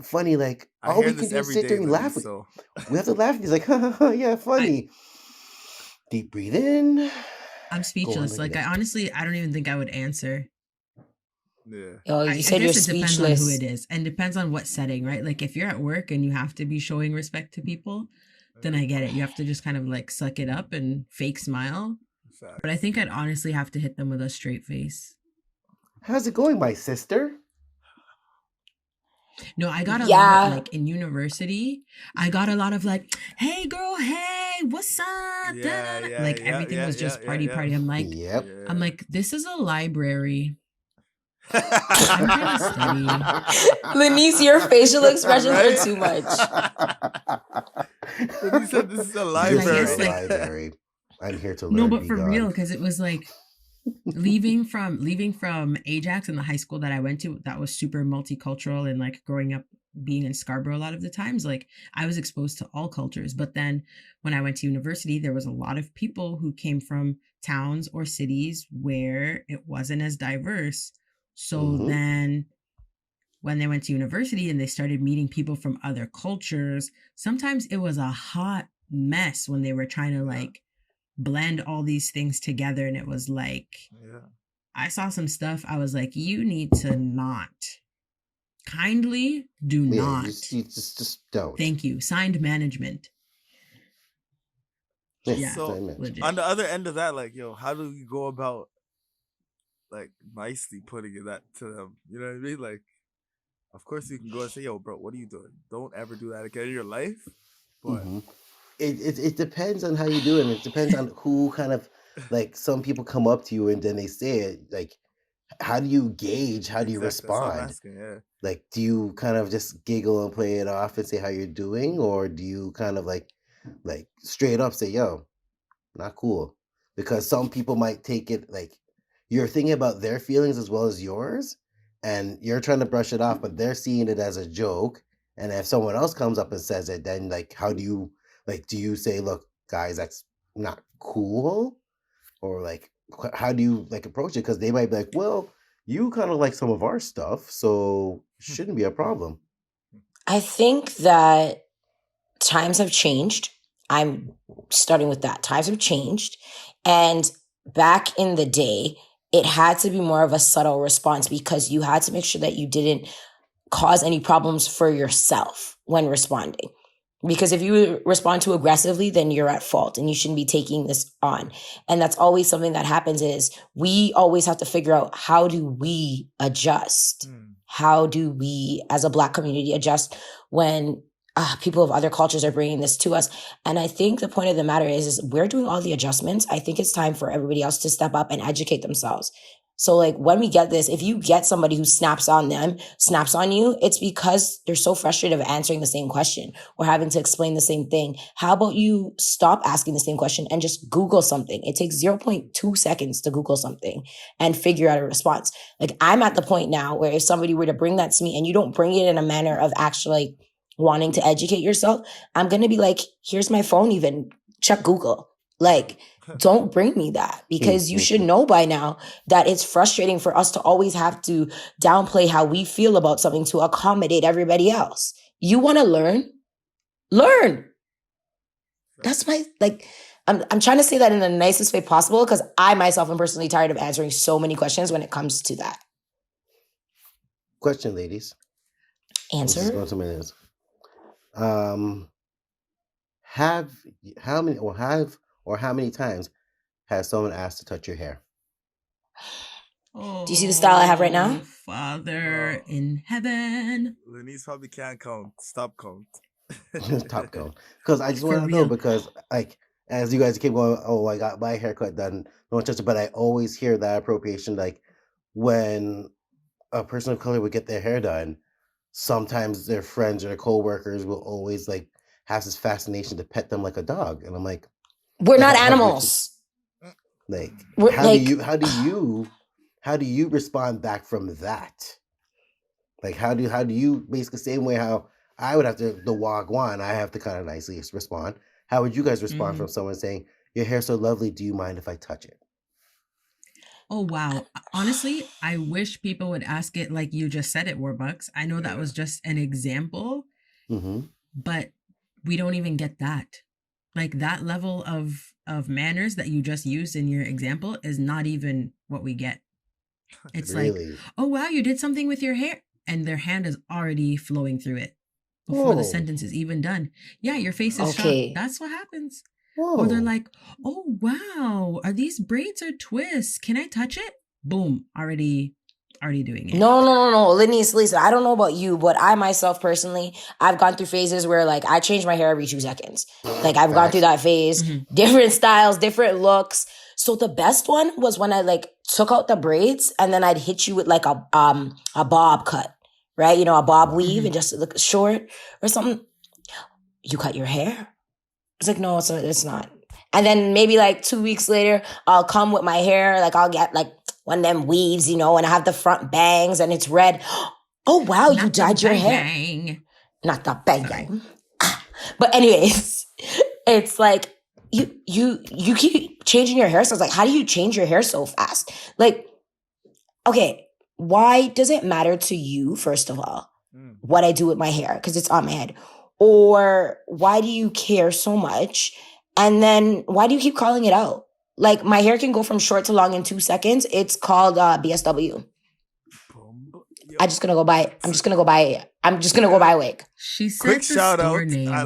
funny? Like, all we can do is sit there and laugh. So. We have to laugh. He's like, yeah, funny. Deep breathe in. I'm speechless. Like, I don't even think I would answer. Yeah. Oh, you said you're speechless. Depends on who it is, and depends on what setting, right? Like if you're at work and you have to be showing respect to people, then I get it. You have to just kind of like suck it up and fake smile. Exactly. But I think I'd honestly have to hit them with a straight face. How's it going, my sister? No, I got a lot of, like in university, I got a lot of like, hey girl, hey, what's up? Everything was just party. I'm like, I'm like, this is a library. I'm trying to study. Lenice, your facial expressions are too much. Lenice said this is a library. I'm here to learn. No, but for real, because it was like leaving from Ajax and the high school that I went to, that was super multicultural, and like growing up being in Scarborough a lot of the times, like I was exposed to all cultures. But then when I went to university, there was a lot of people who came from towns or cities where it wasn't as diverse. So then when they went to university and they started meeting people from other cultures, sometimes it was a hot mess when they were trying to like blend all these things together. And it was like, I saw some stuff. I was like, you need to not. Kindly do not. Just don't. Thank you. Signed management. Yeah. So legit. On the other end of that, like, yo, how do you go about like nicely putting that to them? You know what I mean? Like, of course you can go and say, yo, bro, what are you doing? Don't ever do that again in your life. But it depends on how you do it. It depends on who kind of, like, some people come up to you and then they say it. Like, how do you gauge? How do you respond? Asking, Like, do you kind of just giggle and play it off and say how you're doing? Or do you kind of like straight up say, yo, not cool? Because some people might take it like, you're thinking about their feelings as well as yours, and you're trying to brush it off, but they're seeing it as a joke. And if someone else comes up and says it, then like, how do you do you say, look, guys, that's not cool? Or like, how do you like approach it? Because they might be like, well, you kind of like some of our stuff, so shouldn't be a problem. I think that times have changed. I'm starting with that. Times have changed. And back in the day, it had to be more of a subtle response because you had to make sure that you didn't cause any problems for yourself when responding. Because if you respond too aggressively, then you're at fault and you shouldn't be taking this on. And that's always something that happens is we always have to figure out, how do we adjust? How do we as a Black community adjust when people of other cultures are bringing this to us? And I think the point of the matter is we're doing all the adjustments. I think it's time for everybody else to step up and educate themselves. So like when we get this, if you get somebody who snaps on you, it's because they're so frustrated of answering the same question or having to explain the same thing. How about you stop asking the same question and just Google something? It takes 0.2 seconds to Google something and figure out a response. Like I'm at the point now where if somebody were to bring that to me and you don't bring it in a manner of actually wanting to educate yourself, I'm going to be like, here's my phone, even check Google. Like, don't bring me that, because you should know by now that it's frustrating for us to always have to downplay how we feel about something to accommodate everybody else. You want to learn. That's my, like, I'm trying to say that in the nicest way possible because I myself am personally tired of answering so many questions when it comes to that. Question, ladies. Answer. How many times has someone asked to touch your hair? Do you see the style I have right now? Father in heaven. Lenise probably can't count. Stop count. Top count. Because I just want to know, because like as you guys keep going, oh, I got my haircut done, no one touched it, but I always hear that appropriation, like when a person of color would get their hair done, sometimes their friends or their co-workers will always like have this fascination to pet them like a dog. And I'm like, we're not animals. Like, how do you respond back from that? Like, how do you basically same way how I would have to the wagwan, I have to kind of nicely respond. How would you guys respond from someone saying, your hair's so lovely, do you mind if I touch it? Oh, wow. Honestly, I wish people would ask it like you just said it, Warbucks. I know that was just an example, but we don't even get that. Like that level of manners that you just used in your example is not even what we get. It's really? Like, oh, wow, you did something with your hair. And their hand is already flowing through it before the sentence is even done. Yeah, your face is shocked. That's what happens. Whoa. Or they're like, oh, wow, are these braids or twists? Can I touch it? Boom, already doing it. No. Lenise, listen, I don't know about you, but I myself personally, I've gone through phases where like I change my hair every 2 seconds. Like I've gone through that phase, different styles, different looks. So the best one was when I like took out the braids and then I'd hit you with like a bob cut, right? You know, a bob weave and just look short or something. You cut your hair? It's like, no, it's not. And then maybe like 2 weeks later, I'll come with my hair. Like I'll get like one of them weaves, you know, and I have the front bangs and it's red. Oh, wow, you dyed your hair. Not the bang. But anyways, it's like you keep changing your hairstyles. Like, how do you change your hair so fast? Like, okay, why does it matter to you, first of all, what I do with my hair? Because it's on my head. Or why do you care so much? And then why do you keep calling it out? Like my hair can go from short to long in 2 seconds. It's called BSW. I'm just gonna go buy a wig. She said quick the shout store out. name. I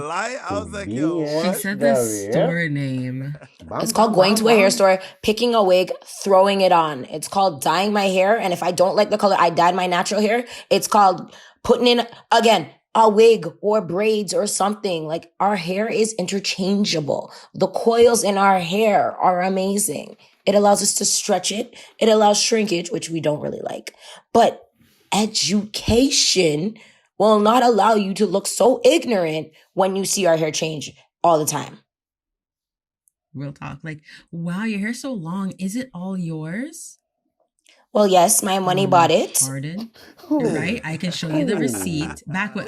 was like, yo, she said the store name. It's called going to a hair store, picking a wig, throwing it on. It's called dyeing my hair. And if I don't like the color, I dyed my natural hair. It's called putting in, again, a wig or braids or something. Like our hair is interchangeable. The coils in our hair are amazing. It allows us to stretch it. It allows shrinkage, which we don't really like. But education will not allow you to look so ignorant when you see our hair change all the time. Real talk. Like, wow, your hair's so long. Is it all yours? Well, yes, my money bought it. Pardon? Right? I can show you the receipt. Back when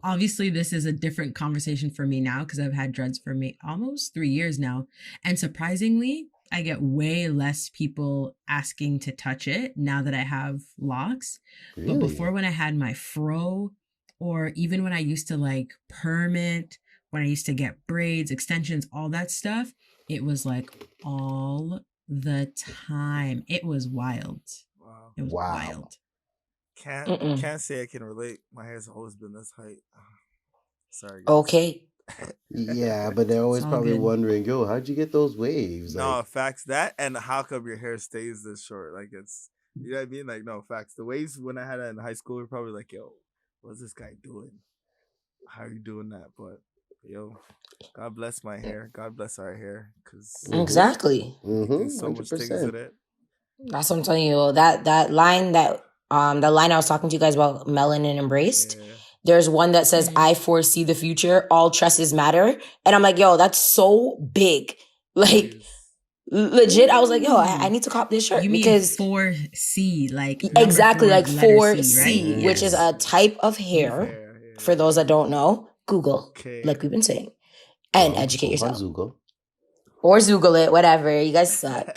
obviously this is a different conversation for me now because I've had dreads for me almost 3 years now. And surprisingly, I get way less people asking to touch it now that I have locks. Really? But before, when I had my fro, or even when I used to like perm it, when I used to get braids, extensions, all that stuff, it was like all the time. It was wild. Wow. It was wild. Can't say I can relate. My hair's always been this height. Sorry, guys. Okay. Yeah, but they're always probably wondering, yo, how'd you get those waves? No, facts. That and how come your hair stays this short? Like, it's, you know what I mean? Like, no, facts. The waves when I had it in high school were probably like, yo, what's this guy doing? How are you doing that? But yo, God bless my hair. God bless our hair. Exactly. So much things in it. That's what I'm telling you. That line that the line I was talking to you guys about, melanin embraced. Yeah. There's one that says, I foresee the future, all tresses matter. And I'm like, yo, that's so big. Like, legit, I was like, yo, I need to cop this shirt. You because mean 4C, like exactly, like 4C, right? which is a type of hair. For those that don't know, Google, like we've been saying, and educate yourself. Or Zoogle it, whatever. You guys suck.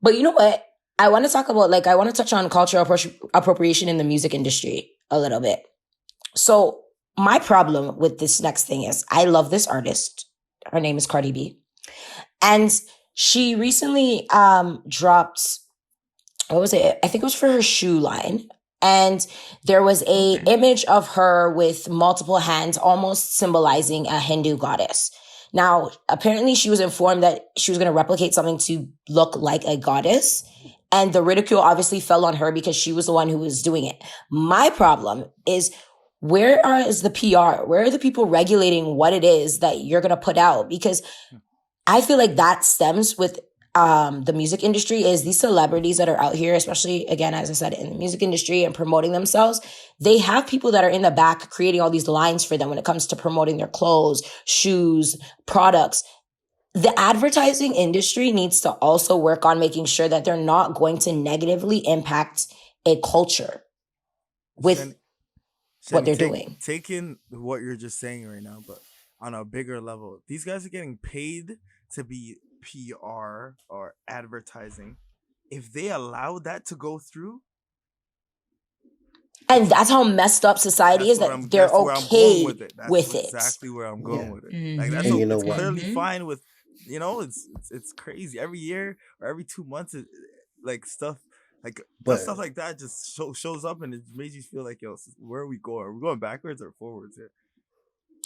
But you know what? I want to talk about, like, I want to touch on cultural appropriation in the music industry a little bit. So my problem with this next thing is I love this artist. Her name is Cardi B. And she recently dropped, what was it? I think it was for her shoe line. And there was a image of her with multiple hands, almost symbolizing a Hindu goddess. Now, apparently she was informed that she was going to replicate something to look like a goddess. And the ridicule obviously fell on her because she was the one who was doing it. My problem is, where is the PR? Where are the people regulating what it is that you're going to put out? Because I feel like that stems with the music industry, is these celebrities that are out here, especially, again, as I said, in the music industry and promoting themselves, they have people that are in the back creating all these lines for them when it comes to promoting their clothes, shoes, products. The advertising industry needs to also work on making sure that they're not going to negatively impact a culture with what they're doing. Taking what you're just saying right now, but on a bigger level, these guys are getting paid to be PR or advertising. If they allow that to go through, and that's how messed up society is, that they're okay with it. That's exactly where I'm going with it. Like, that's it's clearly fine with, you know, it's crazy. Every year or every 2 months, like stuff like stuff like that just shows up, and it makes you feel like, yo, where are we going? Are we going backwards or forwards here?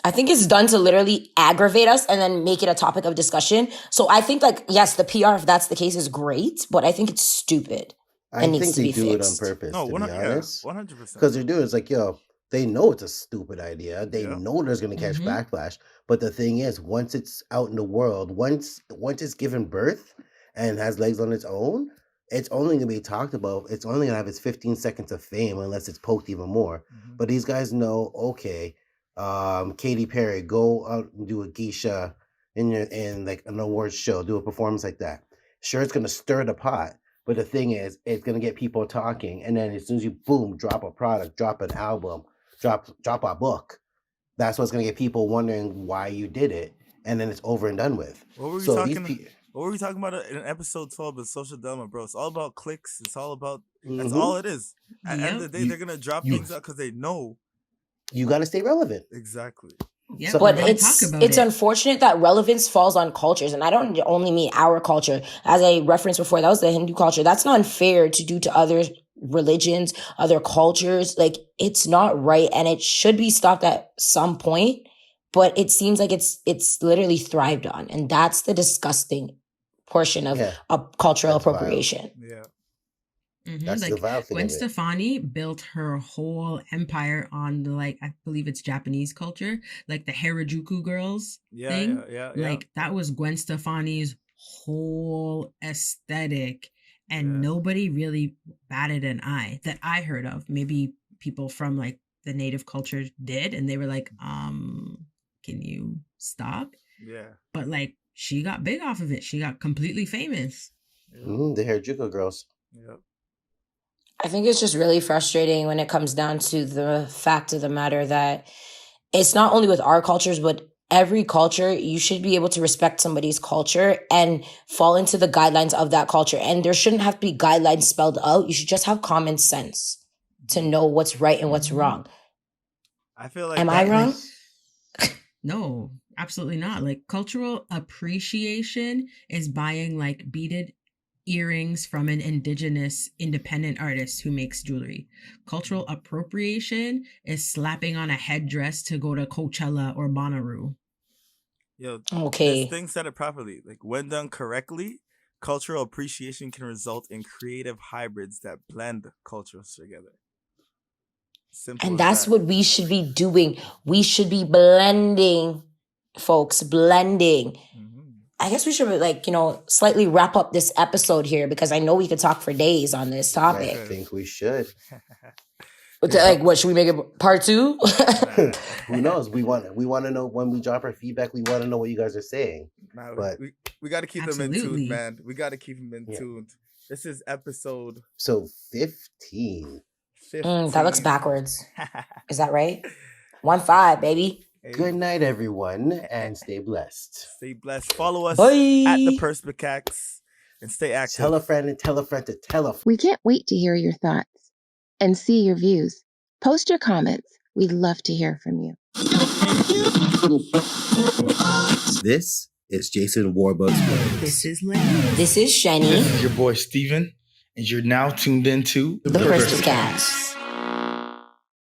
I think it's done to literally aggravate us and then make it a topic of discussion. So I think, like, yes, the PR, if that's the case, is great, but I think it's stupid. I think they do it on purpose, to be honest. 100%. Because they're doing, it's like, yo, they know it's a stupid idea. They know there's going to catch backlash. But the thing is, once it's out in the world, once it's given birth and has legs on its own, it's only going to be talked about. It's only going to have its 15 seconds of fame unless it's poked even more. But these guys know, okay, Katy Perry, go out and do a geisha in like an awards show, do a performance like that. Sure, it's going to stir the pot. But the thing is, it's going to get people talking. And then as soon as you, boom, drop a product, drop an album, drop a book, that's what's going to get people wondering why you did it. And then it's over and done with. What were we talking about in episode 12 of Social Dilemma, bro? It's all about clicks. It's all about, that's all it is. At the end of the day, they're going to drop things out because they know. You got to stay relevant. Exactly. Yeah, so, but it's unfortunate that relevance falls on cultures. And I don't only mean our culture. As I referenced before, that was the Hindu culture. That's not unfair to do to other religions, other cultures. Like, it's not right. And it should be stopped at some point. But it seems like it's literally thrived on. And that's the disgusting portion of cultural appropriation. Wild. Yeah. That's like the vile thing. Gwen Stefani built her whole empire on the, like, I believe it's Japanese culture, like the Harajuku girls thing. Like, that was Gwen Stefani's whole aesthetic, and nobody really batted an eye that I heard of. Maybe people from like the native culture did, and they were like, can you stop? Yeah. But like, she got big off of it. She got completely famous. The Harajuku girls. Yep. I think it's just really frustrating when it comes down to the fact of the matter that it's not only with our cultures, but every culture, you should be able to respect somebody's culture and fall into the guidelines of that culture. And there shouldn't have to be guidelines spelled out. You should just have common sense to know what's right and what's wrong. I feel like Am I wrong? No, absolutely not. Like, cultural appreciation is buying like beaded earrings from an indigenous independent artist who makes jewelry. Cultural appropriation is slapping on a headdress to go to Coachella or Bonnaroo. Yo, okay. This thing said it properly. Like, when done correctly, cultural appreciation can result in creative hybrids that blend cultures together. Simple. And that's what we should be doing. We should be blending, folks, blending. I guess we should, like, slightly wrap up this episode here because I know we could talk for days on this topic. I think we should. Like, what, should we make it part 2? Who knows? We want to know when we drop our feedback. We want to know what you guys are saying. Nah, but we got to keep them in tune, man. We got to keep them in tune. This is episode 15. That looks backwards. Is that right? 15, baby. Good night, everyone, and stay blessed. Stay blessed. Follow us Bye. at the Perspicax and stay active. Tell a friend and tell a friend to tell a friend. We can't wait to hear your thoughts and see your views. Post your comments. We'd love to hear from you. This is Jason Warbucks. This is Lynn. This is Shani. This is your boy Steven, and you're now tuned into The Perspicax.